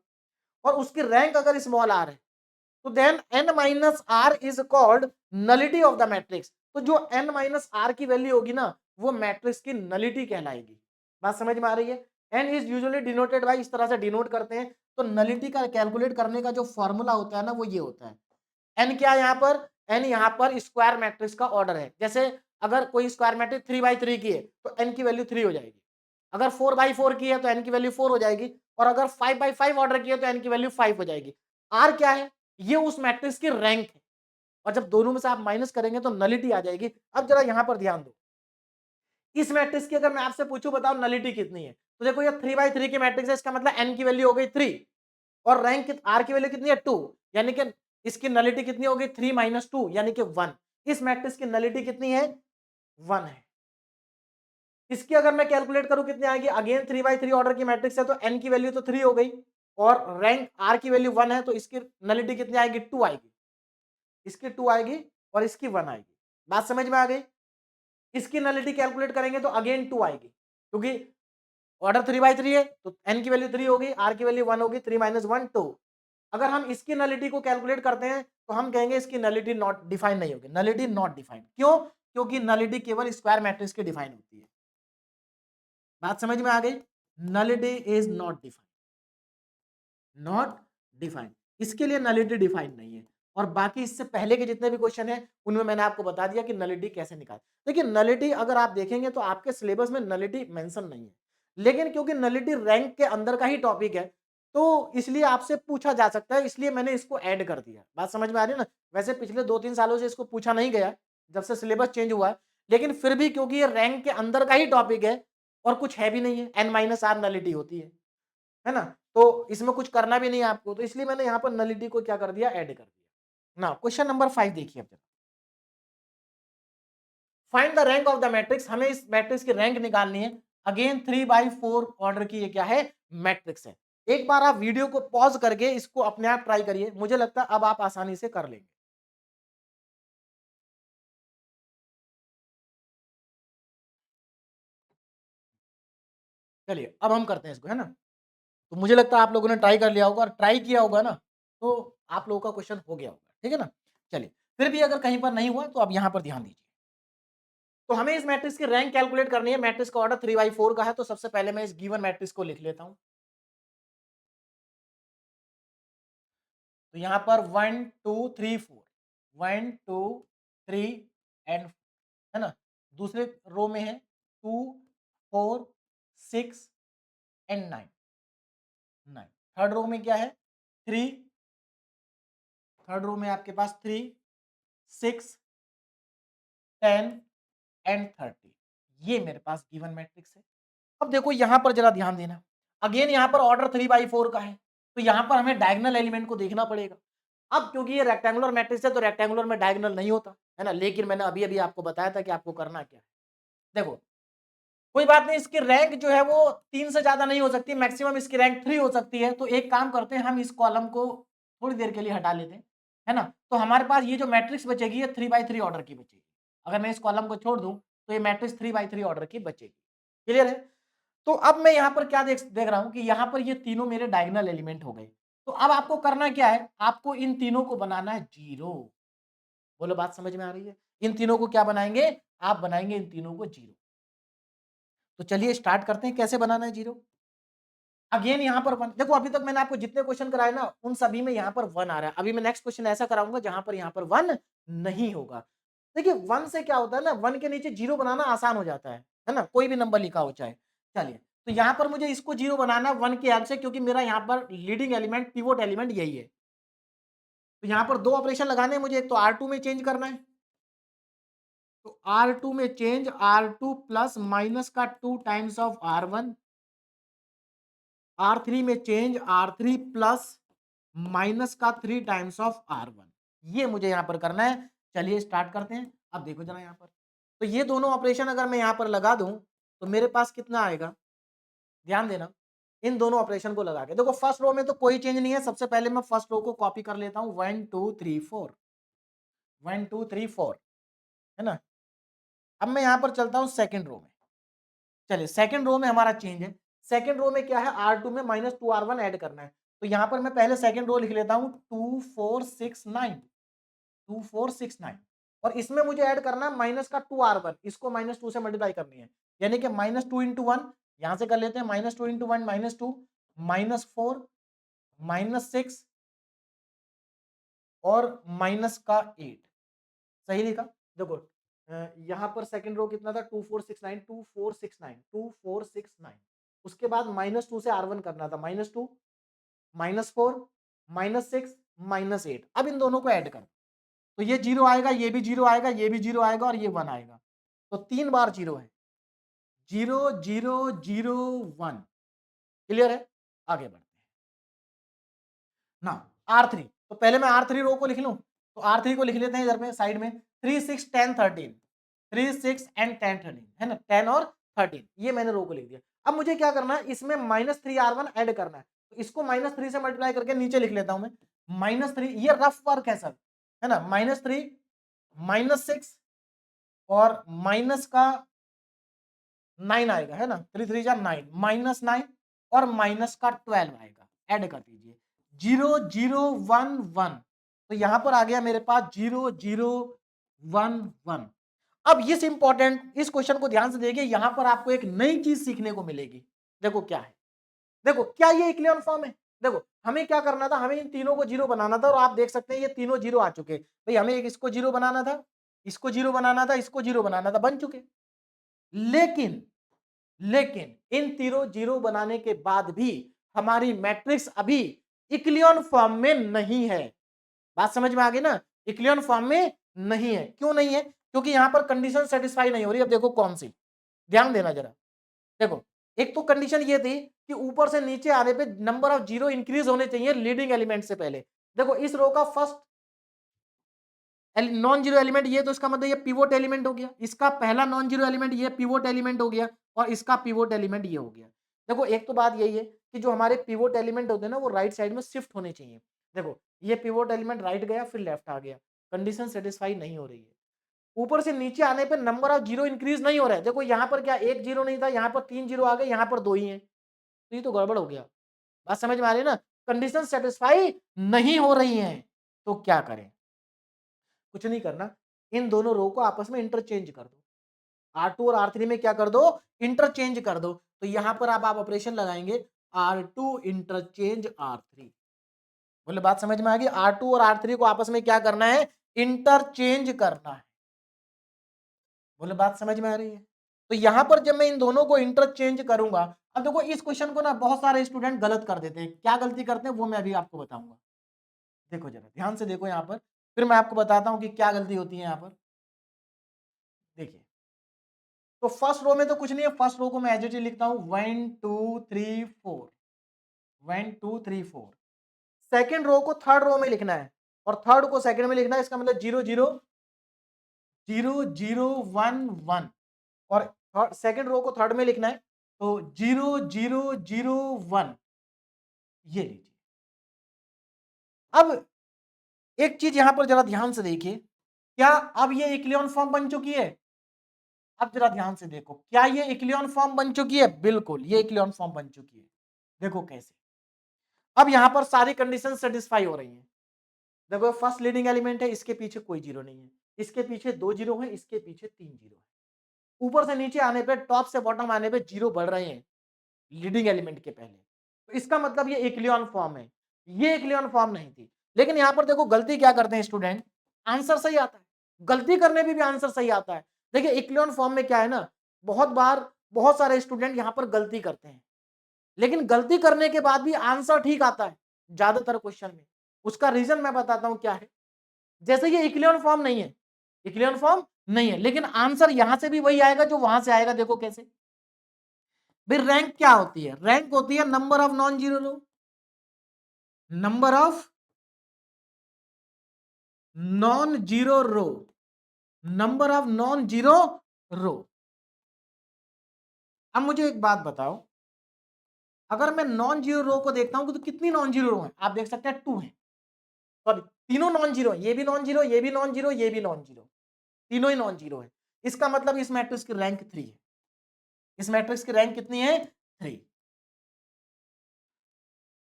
और उसकी रैंक अगर स्मॉल r है, तो then n minus R is called nullity of the matrix. तो जो n माइनस आर की वैल्यू होगी ना, वो मैट्रिक्स की नलिटी कहलाएगी। बात समझ में आ रही है? n is usually denoted by, इस तरह से डिनोट करते हैं। तो नलिटी का कैलकुलेट करने का जो फॉर्मूला होता है ना, वो ये होता है। n क्या है यहाँ पर, n यहाँ पर स्क्वायर मैट्रिक्स का ऑर्डर है। जैसे अगर कोई स्क्वायर मैट्रिक्स 3/3 की है तो n की वैल्यू 3 हो जाएगी, अगर 4/4 की है तो n की वैल्यू 4 हो जाएगी, और अगर 5/5 ऑर्डर की है तो n की वैल्यू 5 हो जाएगी। r क्या है, ये उस मैट्रिक्स की रैंक है, और जब दोनों में से आप माइनस करेंगे तो नलिटी आ जाएगी। अब जरा यहां पर ध्यान दो, इस मैट्रिक्स की अगर मैं आपसे पूछूं बताओ नलिटी कितनी है, तो देखो ये 3/3 की मैट्रिक्स है, इसका मतलब n की वैल्यू हो गई 3, और रैंक r की वैल्यू कितनी है 2, यानी कि इसकी नलिटी कितनी होगी 3 - 2 यानी कि 1। इस मैट्रिक्स की नलिटी कितनी है, 1 है। इसकी अगर मैं कैलकुलेट करूं कितनी आएगी, अगेन 3/3 ऑर्डर की मैट्रिक्स है, तो n की वैल्यू तो 3 हो गई, और रैंक r की वैल्यू 1 है, तो इसकी नलिटी कितनी आएगी, 2 आएगी, इसकी 2 आएगी, और इसकी 1 आएगी। बात समझ में आ गई? इसकी नलिटी कैलकुलेट करेंगे तो अगेन 2 आएगी, क्योंकि ऑर्डर 3/3 है, तो n की वैल्यू 3 होगी, r की वैल्यू 1 होगी, 3 - 1 2। अगर हम इसकी नलिटी को कैलकुलेट करते हैं तो हम कहेंगे इसकी नलिटी नॉट डिफाइन नहीं होगी, नलिटी नॉट डिफाइन। क्यों? क्योंकि नलिटी केवल स्क्वायर मैट्रिक्स की डिफाइन होती है। बात समझ में आ गई? Nullity is not define, not define, इसके लिए नलिटी डिफाइन नहीं है। और बाकी इससे पहले के जितने भी क्वेश्चन हैं उनमें मैंने आपको बता दिया कि नलिटी कैसे निकाल। देखिए नलिटी अगर आप देखेंगे तो आपके सिलेबस में नलिटी मेंशन नहीं है, लेकिन क्योंकि नलिटी रैंक के अंदर का ही टॉपिक है, तो इसलिए आपसे पूछा जा सकता है, इसलिए मैंने इसको ऐड कर दिया। बात समझ में आ रही है ना? वैसे पिछले 2-3 सालों से इसको पूछा नहीं गया, जब से सिलेबस चेंज हुआ है, लेकिन फिर भी क्योंकि ये रैंक के अंदर का ही टॉपिक है और कुछ है भी नहीं है, n-r नलिटी होती है ना, तो इसमें कुछ करना भी नहीं है आपको, तो इसलिए मैंने यहाँ पर नलिटी को क्या कर दिया, ऐड कर दिया ना। क्वेश्चन नंबर 5 देखिए, अब find the rank of the matrix, हमें इस मैट्रिक्स की रैंक निकालनी है। अगेन 3/4 ऑर्डर की ये क्या है, मैट्रिक्स है। एक बार आप वीडियो को पॉज करके इसको अपने आप ट्राई करिए, मुझे लगता है अब आप आसानी से कर लेंगे। चलिए अब हम करते हैं इसको, है ना। तो मुझे लगता है आप लोगों ने ट्राई कर लिया होगा और ट्राई किया होगा ना, तो आप लोगों का क्वेश्चन हो गया होगा, ठीक है ना। चलिए फिर भी अगर कहीं पर नहीं हुआ तो आप यहाँ पर ध्यान दीजिए। तो हमें इस मैट्रिक्स की रैंक कैलकुलेट करनी है। मैट्रिक्स का ऑर्डर 3/4 का है, तो सबसे पहले मैं इस गिवन मैट्रिक्स को लिख लेता हूं। तो यहां पर 1 2 3 4, 1 2 3 एंड, है ना। दूसरे रो में है 2 4 6 एंड 9 9। थर्ड रो में क्या है 3, थर्ड रो में आपके पास 3 6 10 एंड 30। ये मेरे पास गिवन मैट्रिक्स है। अब देखो यहां पर जरा ध्यान देना, अगेन यहां पर ऑर्डर 3/4 का है, तो यहां पर हमें डायगोनल एलिमेंट को देखना पड़ेगा। अब क्योंकि ये रेक्टेंगुलर मैट्रिक्स है तो रेक्टेंगुलर में डायगोनल नहीं होता है ना, लेकिन मैंने अभी अभी आपको बताया था कि आपको करना क्या है। देखो कोई बात नहीं, इसकी रैंक जो है वो 3 से ज्यादा नहीं हो सकती, मैक्सिमम इसकी रैंक 3 हो सकती है। तो एक काम करते हैं, हम इस कॉलम को थोड़ी देर के लिए हटा लेते हैं, है ना। तो हमारे पास ये जो मैट्रिक्स बचेगी ये 3/3 ऑर्डर की बचेगी। अगर मैं इस कॉलम को छोड़ दूं तो ये मैट्रिक्स 3/3 ऑर्डर की बचेगी। क्लियर है। तो अब मैं यहाँ पर क्या देख रहा हूं कि यहाँ पर ये तीनों मेरे डायगोनल एलिमेंट हो गए। तो अब आपको करना क्या है, आपको इन तीनों को बनाना है जीरो। बोलो बात समझ में आ रही है। इन तीनों को क्या बनाएंगे, आप बनाएंगे इन तीनों को जीरो। तो चलिए स्टार्ट करते हैं कैसे बनाना है जीरो। अगेन यहाँ पर वन, देखो अभी तक मैंने आपको जितने क्वेश्चन कराए ना उन सभी में यहाँ पर वन आ रहा है। अभी मैं नेक्स्ट क्वेश्चन ऐसा कराऊंगा जहां पर यहाँ पर वन नहीं होगा। देखिए वन से क्या होता है ना, वन के नीचे जीरो बनाना आसान हो जाता है ना, कोई भी नंबर लिखा हो चाहे। चलिए तो यहाँ पर मुझे इसको जीरो बनाना है वन की हेल्प से, क्योंकि मेरा यहाँ पर लीडिंग एलिमेंट पिवोट एलिमेंट यही है। तो यहाँ पर दो ऑपरेशन लगाने हैं मुझे, एक तो R2 में चेंज करना है, तो R2 में चेंज R2 प्लस माइनस का 2 टाइम्स ऑफ R1, R3 में चेंज R3 प्लस माइनस का 3 टाइम्स ऑफ R1। ये मुझे यहां पर करना है। चलिए स्टार्ट करते हैं। अब देखो जरा यहां पर, तो ये दोनों ऑपरेशन अगर मैं यहां पर लगा दूं तो मेरे पास कितना आएगा, ध्यान देना। इन दोनों ऑपरेशन को लगा के देखो, फर्स्ट रो में तो कोई चेंज नहीं है। सबसे पहले मैं फर्स्ट रो को कॉपी कर लेता हूं, 1 2 3 4, 1 2 3 4, है ना। अब मैं यहां पर चलता हूं सेकंड रो में। चलिए सेकंड रो में हमारा चेंज है। सेकंड रो में क्या है, R2 में -2R1 ऐड करना है। तो यहां पर मैं पहले सेकंड रो लिख लेता हूं 2 4 6 9, 2 4 6 9, और इसमें मुझे ऐड करना है माइनस का 2R1, इसको -2 से मल्टीप्लाई करनी है, यानी कि -2 × 1, यहां से कर लेते हैं -2 × 1 -2, -4, -6 और माइनस का 8। सही लिखा। देखो यहाँ पर सेकंड रो कितना था, 2 4 6 9, 2 4 6 9, 2 4 6 9। उसके बाद -2 से R1 करना था, -2, -4, -6, -8। अब इन दोनों को ऐड कर, तो ये जीरो आएगा, ये भी जीरो आएगा, ये भी जीरो आएगा और ये 1 आएगा। तो 3 बार जीरो है, 0 0 0 1। क्लियर है। आगे बढ़ते हैं ना। R3, तो पहले मैं R3 रो को लिख लूं, तो R3 को लिख लेते हैं इधर पे साइड में, 3 6 10 13, 3 6 एंड 10 13, है ना, 10 और 13, ये मैंने रो को लिख दिया। अब मुझे क्या करना है, इसमें -3R1 ऐड करना है, तो इसको -3 से मल्टीप्लाई करके नीचे लिख लेता हूं मैं, -3, ये रफ वर्क है सर, है ना, -3, -6 और माइनस का 9 आएगा, है ना, 3 3 जा 9, -9 और माइनस का 12 आएगा, ऐड कर दीजिए, 0 0 1 1। तो यहां पर आ गया मेरे पास 0 0 1 1। अब इस इंपॉर्टेंट इस क्वेश्चन को ध्यान से देखिए, यहां पर आपको एक नई चीज सीखने को मिलेगी। देखो क्या है, देखो क्या ये इक्लियन फॉर्म है। देखो हमें क्या करना था, हमें इन तीनों को जीरो बनाना था, और आप देख सकते हैं ये तीनों जीरो आ चुके। भाई हमें एक इसको जीरो बनाना था, इसको जीरो बनाना था, इसको जीरो बनाना था, बन चुके। लेकिन लेकिन इन तीनों जीरो बनाने के बाद भी हमारी मैट्रिक्स अभी इक्लियन फॉर्म में नहीं है। बात समझ में आ गई ना, इक्लियन फॉर्म में नहीं है। क्यों नहीं है, क्योंकि यहां पर कंडीशन सेटिस्फाई नहीं हो रही। अब देखो कौन सी, ध्यान देना जरा। देखो एक तो कंडीशन ये थी कि ऊपर से नीचे आने पे नंबर ऑफ जीरो इंक्रीज होने चाहिए लीडिंग एलिमेंट से पहले। देखो इस रो का फर्स्ट नॉन जीरो एलिमेंट ये, तो इसका मतलब ये पिवोट एलिमेंट हो गया। इसका पहला नॉन जीरो एलिमेंट ये पिवोट एलिमेंट हो गया, और इसका पिवोट एलिमेंट ये हो गया। देखो एक तो बात यही है कि जो हमारे पिवोट एलिमेंट होते हैं ना वो राइट साइड में शिफ्ट होने चाहिए। देखो ये पिवोट एलिमेंट राइट गया फिर लेफ्ट आ गया, कंडीशन सेटिस्फाई नहीं हो रही है। ऊपर से नीचे आने पे नंबर ऑफ जीरो इंक्रीज नहीं हो रहा है। देखो यहाँ पर क्या एक जीरो नहीं था, यहाँ पर 3 जीरो आ गए, यहाँ पर 2 ही है, तो ये तो गड़बड़ हो गया। बात समझ में आ रही है ना? कंडीशन सेटिस्फाई नहीं हो रही है, तो क्या करें? कुछ नहीं करना, इन दोनों रो को आपस में इंटरचेंज कर दो। R2 और R3 में क्या कर दो? इंटरचेंज कर दो। तो यहां पर आप ऑपरेशन लगाएंगे R2 इंटरचेंज R3। बोले बात समझ में आ गई? R2 और R3 को आपस में क्या करना है? इंटरचेंज करना है। बोले बात समझ में आ रही है? तो यहां पर जब मैं इन दोनों को इंटरचेंज करूंगा, अब देखो इस क्वेश्चन को ना बहुत सारे स्टूडेंट गलत कर देते हैं। क्या गलती करते हैं वो मैं अभी आपको बताऊंगा। देखो जरा ध्यान से देखो यहाँ पर, फिर मैं आपको बताता हूं कि क्या गलती होती है यहाँ पर। देखिए, तो फर्स्ट रो में तो कुछ नहीं है, फर्स्ट रो को मैं एज इट इज लिखता हूं 1 2 3 4, 1 2 3 4। सेकेंड रो को थर्ड रो में लिखना है और थर्ड को सेकंड में लिखना है। इसका मतलब 0 0 0 0 1 1 और सेकंड रो को थर्ड में लिखना है, तो 0 0 0 1। ये लीजिए। अब एक चीज यहां पर जरा ध्यान से देखिए, क्या अब ये इक्लियन फॉर्म बन चुकी है? अब जरा ध्यान से देखो, क्या ये इक्लियन फॉर्म बन चुकी है? बिल्कुल, ये इक्लियन फॉर्म बन चुकी है। देखो कैसे, अब यहां पर सारी कंडीशन सेटिस्फाई हो रही हैं। देखो फर्स्ट लीडिंग एलिमेंट है, इसके पीछे कोई जीरो नहीं है, इसके पीछे 2 जीरो है, इसके पीछे 3 जीरो है। ऊपर से नीचे आने पे, टॉप से बॉटम आने पे जीरो बढ़ रहे हैं लीडिंग एलिमेंट के पहले, तो इसका मतलब ये इक्लियन फॉर्म है। ये इक्लियन फॉर्म नहीं थी। लेकिन यहां पर देखो गलती क्या करते हैं स्टूडेंट, आंसर सही आता है, गलती करने पे भी आंसर सही आता है। देखिए इक्लियन फॉर्म में क्या है ना, बहुत बार बहुत सारे स्टूडेंट यहां पर गलती करते हैं, लेकिन गलती करने के बाद भी आंसर ठीक आता है ज्यादातर क्वेश्चन में। उसका रीजन मैं बताता हूं क्या है। जैसे ये इक्लियन फॉर्म नहीं है, इक्लियन फॉर्म नहीं है, लेकिन आंसर यहां से भी वही आएगा जो वहां से आएगा। देखो कैसे भाई, रैंक क्या होती है? रैंक होती है number of non zero row, number of non zero row, number of non zero row. अब मुझे एक बात बताओ, अगर मैं नॉन जीरो रो को देखता हूं तो कितनी नॉन जीरो रो है? आप देख सकते हैं 2 है, सॉरी तीनों नॉन जीरो है, ये भी नॉन जीरो, ये भी नॉन जीरो, ये भी नॉन जीरो, तीनों ही नॉन जीरो है। इसका मतलब इस मैट्रिक्स की रैंक 3 है। इस मैट्रिक्स की रैंक कितनी है? 3।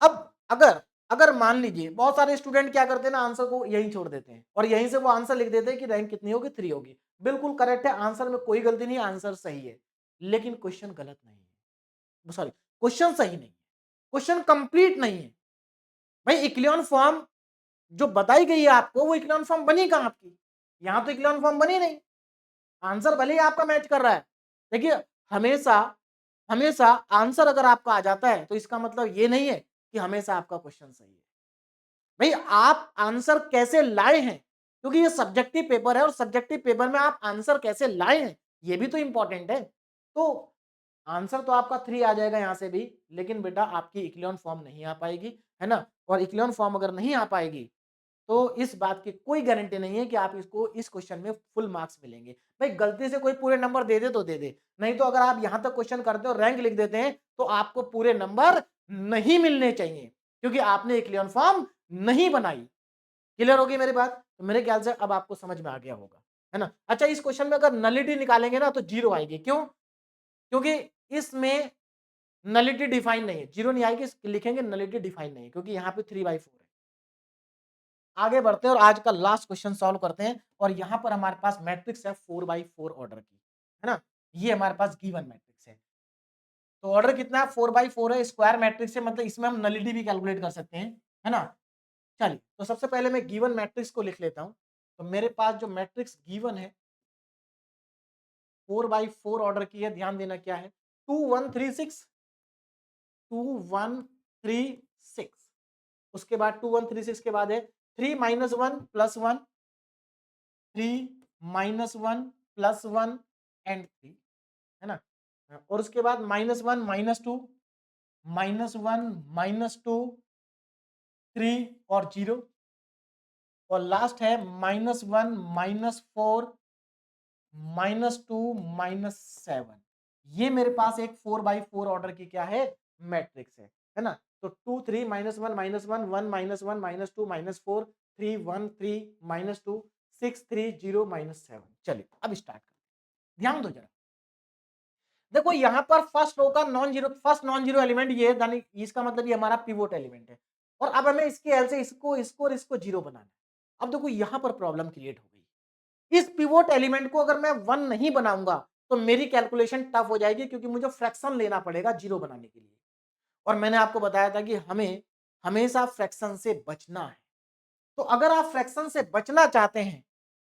अब अगर अगर मान लीजिए बहुत सारे स्टूडेंट क्या करते हैं ना, आंसर को यहीं छोड़ देते हैं और यहीं से वो आंसर लिख देते हैं कि रैंक कितनी होगी? 3 होगी। बिल्कुल करेक्ट है, आंसर में कोई गलती नहीं है, आंसर सही है, लेकिन क्वेश्चन गलत नहीं है। सॉरी, क्वेश्चन सही नहीं है, क्वेश्चन कंप्लीट नहीं है। भाई इक्लियन फॉर्म जो बताई गई है आपको, वो इक्लियन फॉर्म बनी कहां आपकी? यहां तो इक्लियन फॉर्म बनी नहीं। आंसर भले ही आपका मैच कर रहा है, देखिए हमेशा हमेशा आंसर अगर आपका आ जाता है तो इसका मतलब ये नहीं है कि हमेशा आपका क्वेश्चन सही है। भाई आप आंसर कैसे लाए हैं, क्योंकि ये सब्जेक्टिव पेपर है और सब्जेक्टिव पेपर में आप आंसर कैसे लाए हैं ये भी तो इंपॉर्टेंट है। तो आंसर तो आपका 3 आ जाएगा यहां से भी, लेकिन बेटा आपकी इक्लियन फॉर्म नहीं आ पाएगी, है ना? और इक्लियन फॉर्म अगर नहीं आ पाएगी तो इस बात की कोई गारंटी नहीं है कि आप इसको इस क्वेश्चन में फुल मार्क्स मिलेंगे। भाई गलती से कोई पूरे नंबर दे दे तो दे दे, नहीं तो अगर आप यहां तक क्वेश्चन करते हो रैंक लिख देते हैं तो आपको पूरे नंबर नहीं मिलने चाहिए, क्योंकि आपने एक क्लियर फॉर्म नहीं बनाई। क्लियर होगी मेरी बात? तो मेरे ख्याल से अब आपको समझ में आ गया होगा, है ना? अच्छा, इस क्वेश्चन में अगर नलिटी निकालेंगे ना तो जीरो आएगी। क्यों? क्योंकि इसमें नलिटी डिफाइन नहीं है, जीरो नहीं आएगी, लिखेंगे नलिटी डिफाइन नहीं है, क्योंकि यहाँ पे 3/4 है। आगे बढ़ते हैं और आज का लास्ट क्वेश्चन सॉल्व करते हैं। और यहां पर हमारे पास मैट्रिक्स है 4/4 ऑर्डर की, है ना? ये हमारे पास गिवन मैट्रिक्स है। तो ऑर्डर कितना है? 4/4 है, स्क्वायर मैट्रिक्स है, मतलब इसमें हम नलिटी भी कैलकुलेट कर सकते हैं, है ना? चलिए, तो सबसे पहले मैं गिवन मैट्रिक्स को लिख लेता हूं। तो मेरे पास जो मैट्रिक्स गिवन है 4/4 ऑर्डर की है, ध्यान देना क्या है, 2 1 3 6, 2 1 3 6। उसके बाद 2 1 3 6 के बाद है 3 -1 +1, 3 -1 +1 एंड 3, है ना? और उसके बाद -1 -2, -1 -2, 3 और 0, और लास्ट है -1 -4 -2 -7। ये मेरे पास एक 4/4 ऑर्डर की क्या है? मैट्रिक्स है ना? तो 2 3 -1 -1 1 -1 -2 -4 3 1 3 -2 630 - 7। चलिए अब स्टार्ट करते हैं, ध्यान दो जरा। देखो यहां पर फर्स्ट रो का नॉन जीरो एलिमेंट ये है, यानी इसका मतलब ये हमारा पिवोट एलिमेंट है। और अब हमें इसके हेल्प से इसको और इसको जीरो बनाना है। अब देखो यहां पर प्रॉब्लम क्रिएट हो गई। इस पिवोट एलिमेंट को अगर मैं 1 नहीं बनाऊंगा तो मेरी कैलकुलेशन टफ हो जाएगी, क्योंकि मुझे फ्रैक्शन लेना पड़ेगा जीरो बनाने के लिए। और मैंने आपको बताया था कि हमें हमेशा फ्रैक्शन से बचना है। तो अगर आप फ्रैक्शन से बचना चाहते हैं,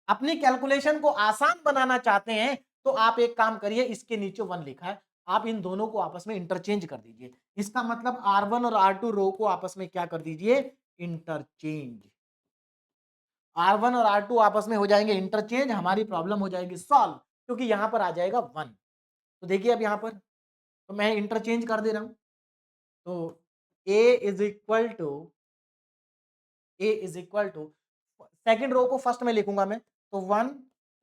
अपनी कैलकुलेशन को आसान बनाना चाहते हैं, तो आप एक काम करिए, इसके नीचे 1 लिखा है, आप इन दोनों को आपस में इंटरचेंज कर दीजिए। इसका मतलब R1 और R2 रो को आपस में क्या कर दीजिए, इंटरचेंज। R1 और R2 आपस में हो जाएंगे इंटरचेंज, हमारी प्रॉब्लम हो जाएगी सॉल्व, क्योंकि यहां पर आ जाएगा 1। तो देखिए अब यहां पर तो मैं इंटरचेंज कर दे रहा हूं। तो A is equal to second row को फर्स्ट में लिखूंगा मैं, तो 1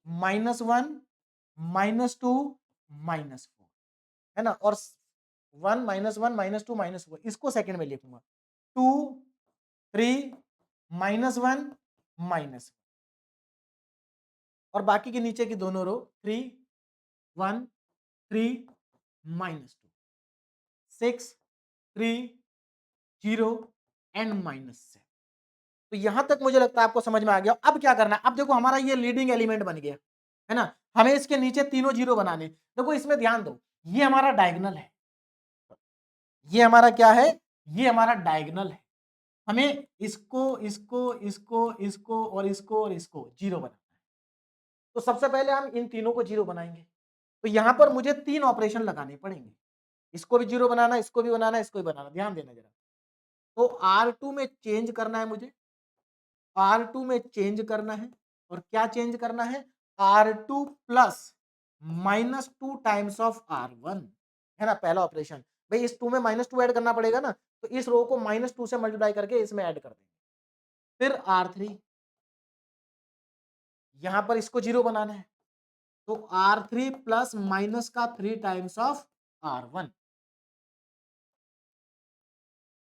-1 -2 -4 है ना। और 1 -1 -2 -4 इसको सेकंड में लिखूंगा, 2 3 -1 -1 और बाकी के नीचे की दोनों रो 3 1 3 -2 6 3 0 एंड -7। तो यहां तक मुझे लगता है आपको समझ में आ गया। अब क्या करना है, अब देखो हमारा ये लीडिंग एलिमेंट बन गया है ना। हमें इसके नीचे तीनों जीरो बनाने। देखो इसमें ध्यान दो, ये हमारा डायगोनल है, ये हमारा क्या है, ये हमारा डायगोनल है। हमें इसको इसको इसको इसको और इसको जीरो बनाना है। तो सबसे पहले हम इन तीनों को जीरो बनाएंगे। तो यहां पर मुझे 3 ऑपरेशन लगाने पड़ेंगे, इसको भी जीरो बनाना, इसको भी बनाना, इसको भी बनाना। ध्यान देना जरा। तो R2 में चेंज करना है मुझे, R2 में चेंज करना है। और क्या चेंज करना है, R2 plus -2 times of R1 है ना, पहला ऑपरेशन। भाई इस 2 में -2 ऐड करना पड़ेगा ना, तो इस रो को -2 से मल्टीप्लाई करके इसमें ऐड कर देंगे। फिर R3, यहां पर इसको जीरो बनाना है, तो R3 प्लस माइनस का 3 टाइम्स ऑफ R1।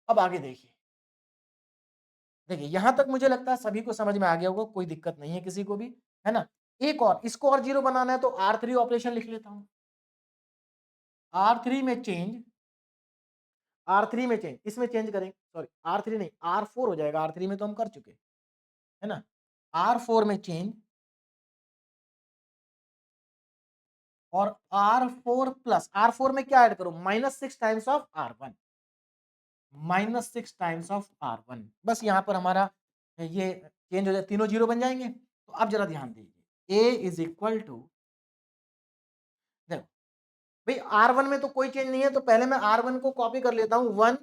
अब आगे देखिए, देखिए यहां तक मुझे लगता है सभी को समझ में आ गया होगा, कोई दिक्कत नहीं है किसी को भी, है ना। एक और, इसको और जीरो बनाना है, तो R3 ऑपरेशन लिख लेता हूं। R3 में चेंज, R3 में चेंज, इसमें चेंज करेंगे, सॉरी R3 नहीं R4 हो जाएगा, R3 में तो हम कर चुके है ना। R4 में चेंज और R4 प्लस, R4 में क्या ऐड करूं, -6 times of R1, -6 times of R1। बस यहां पर हमारा ये चेंज हो जाए, तीनों जीरो बन जाएंगे। तो अब जरा ध्यान दीजिए, A इज इक्वल टू, देखो भाई R1 में तो कोई चेंज नहीं है, तो पहले मैं R1 को कॉपी कर लेता हूं, 1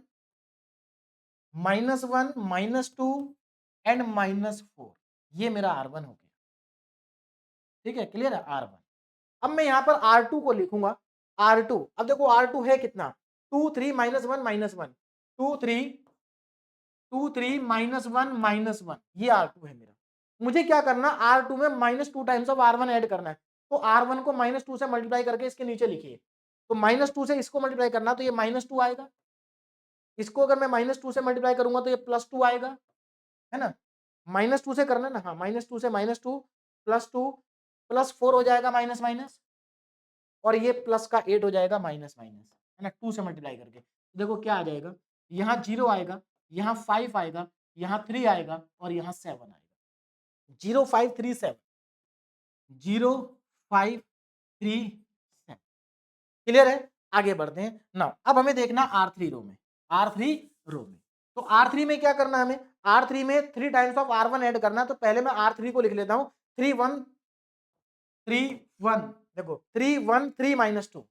-1 -2 एंड -4, ये मेरा R1 हो गया। ठीक है, क्लियर है R1। अब मैं यहां पर R2 को लिखूंगा, R2। अब देखो R2 है कितना, 2 3 -1 -1 2 3 2 3 -1 -1, ये R2 है मेरा। मुझे क्या करना, R2 में -2 टाइम्स ऑफ R1 ऐड करना है। तो R1 को -2 से मल्टीप्लाई करके इसके नीचे लिखिए, तो -2 से इसको मल्टीप्लाई करना, तो ये -2 आएगा। इसको अगर मैं -2 से मल्टीप्लाई करूंगा तो ये +2 आएगा, है ना। -2 से करना ना, हाँ -2 से -2 +2 +4 हो जाएगा माइनस माइनस, और ये प्लस का 8 हो जाएगा माइनस माइनस, है ना, 2 से मल्टीप्लाई करके। देखो क्या आ जाएगा, यहाँ 0 आएगा, यहाँ 5 आएगा, यहाँ 3 आएगा और यहाँ 7 आएगा। 0 5 3 7, 0 5 3 7। क्लियर है, आगे बढ़ते हैं ना। अब हमें देखना R3 रो में, R3 रो में। तो R3 में क्या करना है हमें, R3 में 3 टाइम्स ऑफ R1 ऐड करना है। तो पहले मैं R3 को लिख लेता हूं, 3 1 3 1, देखो 3 1 3 -2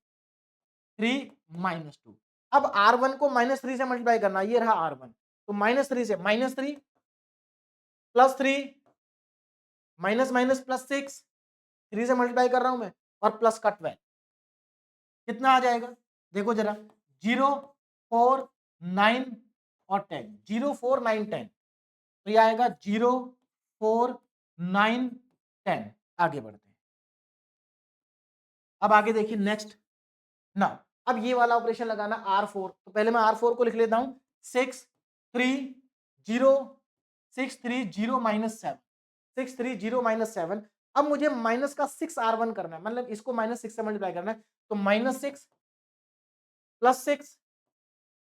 3 -2। अब R1 को -3 से मल्टीप्लाई करना, ये रहा R1, तो -3 से -3 +3 माइनस माइनस +6, 3 से मल्टीप्लाई कर रहा हूं मैं, और प्लस का 12, कितना आ जाएगा, देखो जरा, 0 4 9 और 10, 0 4 9 10, तो ये आएगा 0 4 9 10। आगे बढ़ते हैं, अब आगे देखिए नेक्स्ट ना। अब ये वाला ऑपरेशन लगाना R4, तो पहले मैं R4 को लिख लेता हूं, 6 3 0 6 3 0 -7, 630 माइनस 7। अब मुझे माइनस का 6R1 करना है, मतलब इसको माइनस 6 से मल्टीप्लाई करना है, तो -6 प्लस 6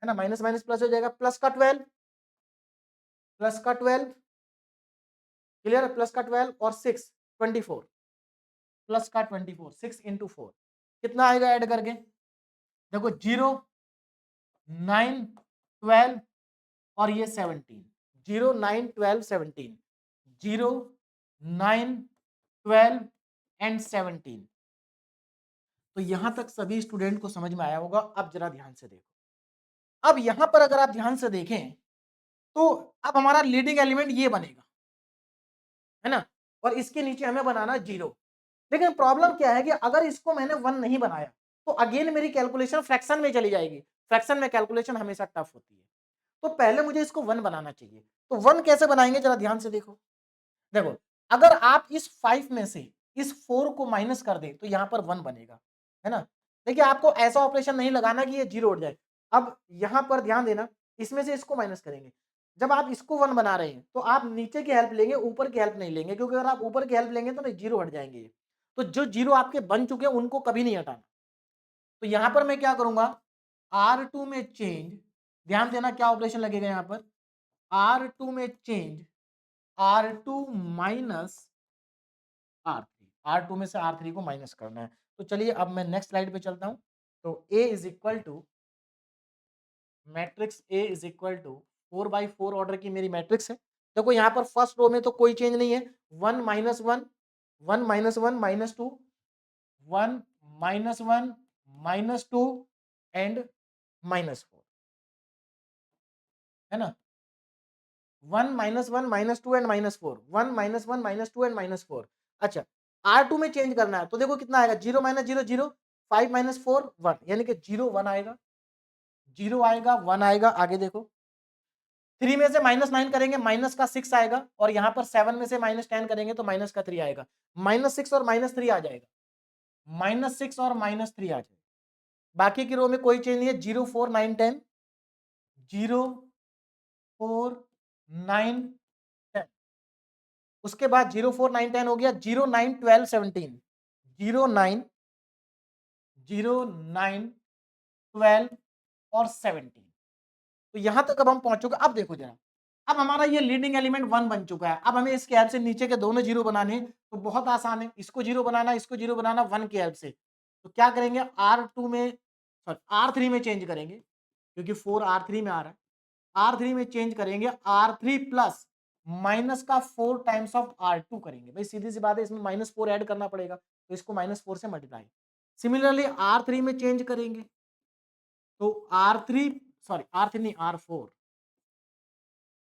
है ना, माइनस माइनस प्लस हो जाएगा, प्लस का 12, प्लस का 12, क्लियर, प्लस का 12 और 6 24, प्लस का 24, 6 इंटू 4 कितना आएगा ऐड करके, देखो 0 9 12 और ये 17, 0 9 12 17, 0 9 12 एंड 17। तो यहां तक सभी स्टूडेंट को समझ में आया होगा। अब जरा ध्यान से देखो, अब यहां पर अगर आप ध्यान से देखें तो अब हमारा लीडिंग एलिमेंट ये बनेगा, है ना, और इसके नीचे हमें बनाना 0। लेकिन प्रॉब्लम क्या है कि अगर इसको मैंने 1 नहीं बनाया तो अगेन मेरी कैलकुलेशन फ्रैक्शन में चली जाएगी। फ्रैक्शन में कैलकुलेशन हमेशा टफ होती है, तो पहले मुझे इसको 1 बनाना चाहिए। तो 1 कैसे बनाएंगे जरा ध्यान से देखो, देखो अगर आप इस 5 में से इस 4 को माइनस कर दे तो यहां पर 1 बनेगा, है ना। देखिए आपको ऐसा ऑपरेशन नहीं लगाना कि ये 0 उठ जाए। अब यहां पर ध्यान देना, इसमें से इसको माइनस करेंगे, जब आप इसको 1 बना रहे हैं तो आप नीचे की हेल्प लेंगे, ऊपर की हेल्प नहीं लेंगे, क्योंकि अगर आप ऊपर की हेल्प लेंगे तो 0 हट जाएंगे ये। तो जो 0 आपके बन चुके हैं उनको कभी नहीं हटाना। तो यहां पर मैं क्या करूंगा, R2 में चेंज, ध्यान देना क्या ऑपरेशन लगेगा यहां पर, R2 में change R2 minus R3, R2 में से R3 को माइनस करना है। तो चलिए अब मैं नेक्स्ट स्लाइड पे चलता हूं। तो A is equal to matrix, A is equal to 4/4 order की मेरी मैट्रिक्स है। देखो यहाँ पर फर्स्ट रो में तो कोई चेंज नहीं है, 1 minus 1 1 minus 1 minus 2 1 minus 1 minus 2 and -4, है ना, 1 minus 1 minus 2 and -4, 1 minus 1 minus 2 and -4। अच्छा, R2 में चेंज करना है तो देखो कितना आएगा, 0 माइनस 0 0, 5 माइनस 4 1, यानी कि 0 1 आएगा, 0 आएगा 1 आएगा। आगे देखो 3 में से -9 करेंगे, माइनस का 6 आएगा, और यहाँ पर 7 में से -10 करेंगे तो माइनस का 3 आएगा, -6 और -3 आ जाएगा, -6 और -3 आ जाएगा। बाकी की रो में कोई चेंज नहीं है, 0 4 9 10, 0 4 9 10, उसके बाद 0 4 9 10 हो गया, 0 9 12 17, 0 9 0 9 12 और 17। तो यहां तक अब हम पहुंच चुके। अब देखो जरा, अब हमारा ये लीडिंग एलिमेंट 1 बन चुका है। अब हमें इसके हेल्प से नीचे के दोनों 0 बनाने हैं, तो बहुत आसान है, इसको 0 बनाना, इसको 0 बनाना 1 की हेल्प से। तो क्या करेंगे, R2 में सॉरी R3 में चेंज करेंगे, क्योंकि 4 R3 में आ रहा है, R3 में चेंज करेंगे, R3 प्लस माइनस का 4 टाइम्स ऑफ R2 करेंगे। भाई सीधी सी बात है, इसमें -4 ऐड करना पड़ेगा, तो इसको -4 से मल्टीप्लाई। सिमिलरली R3 में चेंज करेंगे, तो R3 सॉरी R3 नहीं R4,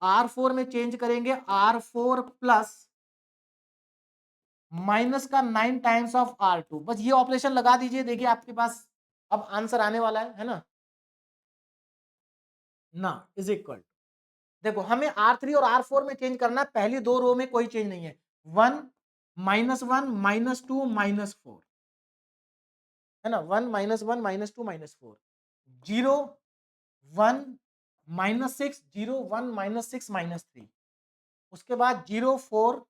R4 में चेंज करेंगे, R4 प्लस माइनस का 9 टाइम्स ऑफ R2। बस ये ऑपरेशन लगा दीजिए, देखिए आपके पास अब आंसर आने वाला है ना, ना इज इक्वल, देखो हमें R3 और R4 में चेंज करना है, पहली दो रो में कोई चेंज नहीं है, 1 -1 -2 -4, है ना, 1 -1 -2 -4, 0 1 -6 0 1 -6 -3, उसके बाद 0 4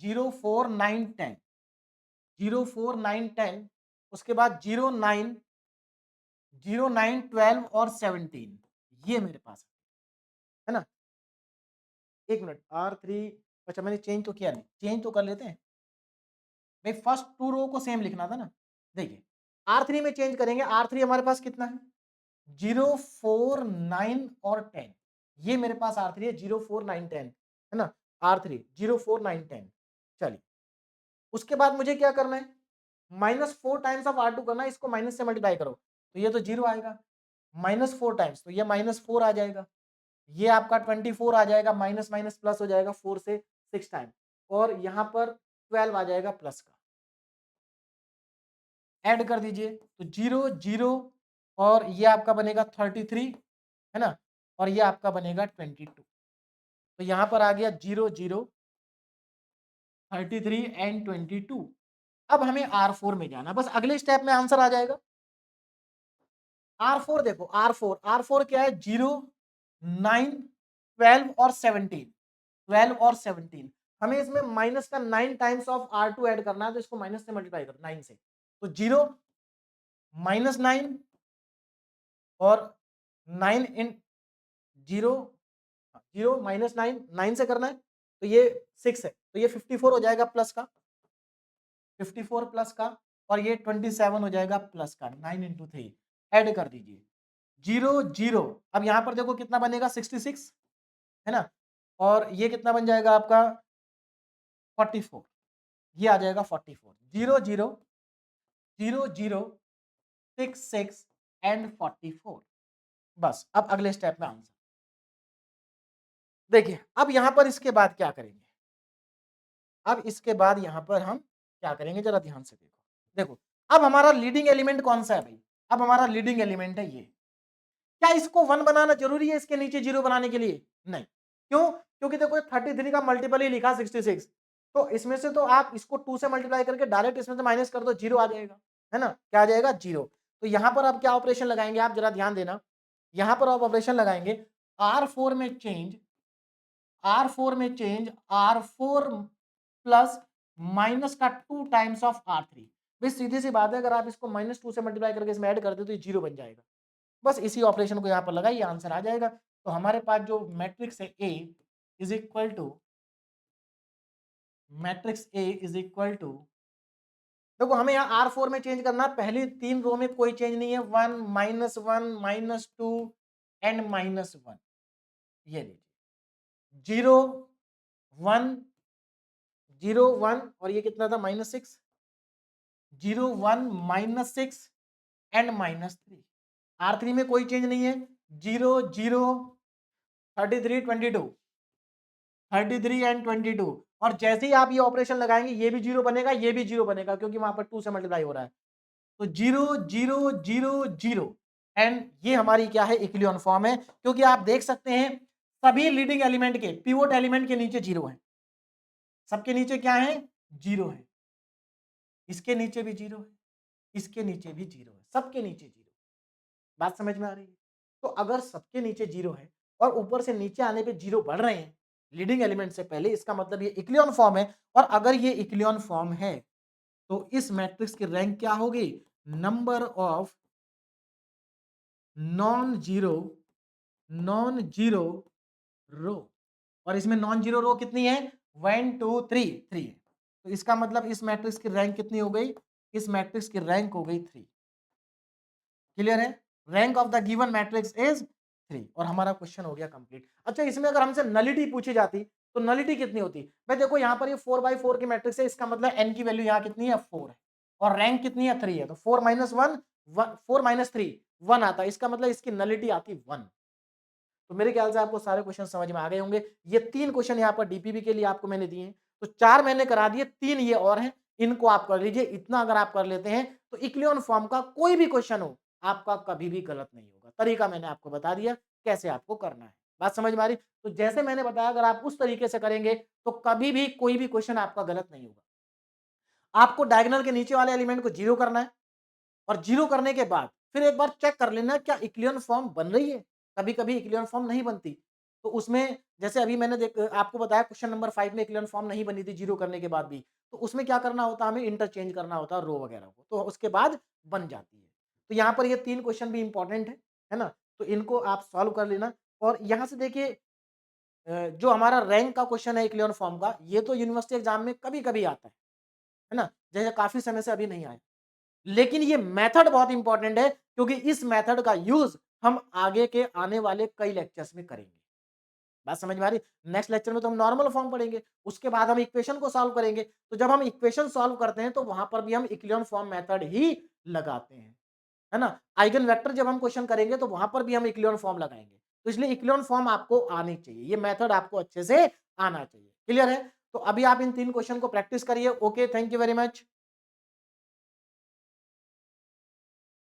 0 4 9 10, 0 4 9 10, उसके बाद 0 9 0 9 12 और 17, ये मेरे पास है ना। एक मिनट, R3, अच्छा मैंने चेंज तो किया नहीं, चेंज तो कर लेते हैं भाई, फर्स्ट टू रो को सेम लिखना था ना। देखिए R3 में चेंज करेंगे, R3 हमारे पास कितना है, 0 4 9 और 10, ये मेरे पास R3 है, 0 4 9 10, है ना, R3 0 4 9 10। चलिए उसके बाद मुझे क्या करना है, -4 टाइम्स ऑफ R2 करना है, इसको माइनस से मल्टीप्लाई करो तो ये तो 0 आएगा, -4 टाइम्स तो ये -4 आ जाएगा, ये आपका 24 आ जाएगा, माइनस माइनस प्लस हो जाएगा 4 से 6 टाइम, और यहाँ पर 12 आ जाएगा प्लस का, ऐड कर दीजिए तो 0 0, और ये आपका बनेगा 33, है ना, और ये आपका बनेगा 22। तो यहाँ पर आ गया 0 0 33 एंड 22। अब हमें R4 में जाना, बस अगले स्टेप में आंसर आ जाएगा। R4 देखो, R4 क्या है, 0 9 12 और 17, 12 और 17। हमें इसमें माइनस का 9 टाइम्स ऑफ R2 ऐड करना है, तो इसको माइनस से मल्टीप्लाई कर 9 से, तो 0 -9 और 9 इन 0 0 -9 9 से करना है, तो ये 6 है, तो ये 54 हो जाएगा प्लस का, 54 प्लस का, और ये 27 हो जाएगा प्लस का, 9 इंटू 3 ऐड कर दीजिए, 0 0। अब यहां पर देखो कितना बनेगा, 66 है ना, और ये कितना बन जाएगा आपका 44, ये आ जाएगा 44, 0 0 0 0 6 6 एंड 44। बस अब अगले स्टेप में आंसर देखिए। अब यहां पर इसके बाद क्या करेंगे, अब इसके बाद यहां पर हम क्या करेंगे, जरा ध्यान से देखो। देखो अब हमारा लीडिंग एलिमेंट कौन सा है भाई, अब हमारा लीडिंग एलिमेंट है ये। क्या इसको 1 बनाना जरूरी है इसके नीचे 0 बनाने के लिए? नहीं। क्यों? क्योंकि देखो 33 का मल्टीपल ही लिखा 66, तो इसमें से तो आप इसको 2 से मल्टीप्लाई करके डायरेक्ट इसमें से माइनस कर दो, 0 आ जाएगा, है ना, क्या आ जाएगा 0। तो यहां पर आप क्या ऑपरेशन लगाएंगे, आप जरा ध्यान देना, यहां पर आप ऑपरेशन लगाएंगे R4 में चेंज, R4 में चेंज, R4 प्लस माइनस का 2 टाइम्स ऑफ R3। भाई सीधी सी बात है, अगर आप इसको -2 से मल्टीप्लाई करके इसमें ऐड कर दे तो ये 0 बन जाएगा। बस इसी ऑपरेशन को यहाँ पर लगाइए, आंसर आ जाएगा। तो हमारे पास जो मैट्रिक्स है A is equal to, matrix A is equal to, देखो हमें यहाँ R4 में चेंज करना, पहली 3 रो में कोई चेंज नहीं है, 1 -1 -2 एंड -1, ये लीजिए 0 1 0 1, और ये कितना था -6, 0 1 -6 एंड -3। R3 में कोई चेंज नहीं है, 0 0 33 22, 33 एंड 22, और जैसे ही आप ये ऑपरेशन लगाएंगे ये भी 0 बनेगा, ये भी 0 बनेगा, क्योंकि वहां पर 2 से मल्टीप्लाई हो रहा है। तो 0 0 0 0, एंड ये हमारी क्या है, इक्लियन फॉर्म है, क्योंकि आप देख सकते हैं सभी लीडिंग एलिमेंट के, पिवोट एलिमेंट के नीचे 0 है, सबके नीचे क्या है 0 है, इसके नीचे भी 0 है, इसके नीचे भी 0 है, सबके नीचे 0। बात समझ में आ रही है? तो अगर सबके नीचे 0 है और ऊपर से नीचे आने पे 0 बढ़ रहे हैं लीडिंग एलिमेंट से पहले, इसका मतलब ये इक्लियन फॉर्म है, और अगर ये इक्लियन फॉर्म है तो इस मैट्रिक्स की रैंक क्या होगी, number of non zero row, और इसमें नॉन जीरो रो कितनी है 1 2 3 3 है, तो इसका मतलब इस मैट्रिक्स की रैंक कितनी हो गई, इस मैट्रिक्स की रैंक हो गई 3। क्लियर है? Rank of the given matrix is 3, और हमारा क्वेश्चन हो गया कंप्लीट। अच्छा, इसमें अगर हमसे नलिटी पूछी जाती तो नलिटी कितनी होती, भाई देखो यहाँ पर ये 4/4 की मैट्रिक्स है, इसका मतलब n की वैल्यू यहाँ कितनी है 4 है, और रैंक कितनी है 3 है, तो 4 - 1 4 - 3 1 आता है, इसका मतलब इसकी नलिटी आती 1। तो मेरे ख्याल से आपको सारे क्वेश्चन समझ में आ गए होंगे। ये 3 क्वेश्चन यहाँ पर डीपीबी के लिए आपको मैंने दिए हैं, तो 4 मैंने करा दिए, 3 ये और हैं, इनको आप कर लीजिए। इतना अगर आप कर लेते हैं तो इक्लियन फॉर्म का कोई भी क्वेश्चन हो आपका कभी भी गलत नहीं होगा। तरीका मैंने आपको बता दिया कैसे आपको करना है। बात समझ में आ रही? तो जैसे मैंने बताया अगर आप उस तरीके से करेंगे तो कभी भी कोई भी क्वेश्चन आपका गलत नहीं होगा। आपको डायगोनल के नीचे वाले एलिमेंट को 0 करना है, और 0 करने के बाद फिर एक बार चेक कर लेना क्या इक्लियन फॉर्म बन रही है। कभी-कभी इक्लियन फॉर्म नहीं बनती, तो उसमें जैसे अभी मैंने आपको बताया क्वेश्चन नंबर 5 में इक्लियन फॉर्म नहीं बनी थी 0 करने के बाद भी, तो उसमें क्या करना होता है, हमें इंटरचेंज करना होता है रो वगैरह को, तो उसके बाद बन जाती है। तो यहाँ पर ये 3 क्वेश्चन भी इंपॉर्टेंट है ना? तो इनको आप सॉल्व कर लेना, और यहाँ से देखिए जो हमारा रैंक का क्वेश्चन है इक्लियन फॉर्म का, ये तो यूनिवर्सिटी एग्जाम में कभी-कभी आता है ना? जैसे काफी समय से अभी नहीं आया। लेकिन ये मेथड बहुत इंपॉर्टेंट है, क्योंकि इस मेथड का यूज हम आगे के आने वाले कई लेक्चर्स में करेंगे। बात समझ में आ रही? नेक्स्ट लेक्चर में तो हम नॉर्मल फॉर्म पढ़ेंगे, उसके बाद हम इक्वेशन को सॉल्व करेंगे। तो जब हम इक्वेशन सॉल्व करते हैं तो वहां पर भी हम इक्लियन फॉर्म मेथड ही लगाते हैं, है ना? आइगन वेक्टर जब हम क्वेश्चन करेंगे तो वहां पर भी हम इक्लियन फॉर्म लगाएंगे। तो इसलिए इक्लियन फॉर्म आपको आनी चाहिए, ये मेथड आपको अच्छे से आना चाहिए। क्लियर है? तो अभी आप इन 3 क्वेश्चन को प्रैक्टिस करिए। Okay, thank you very much.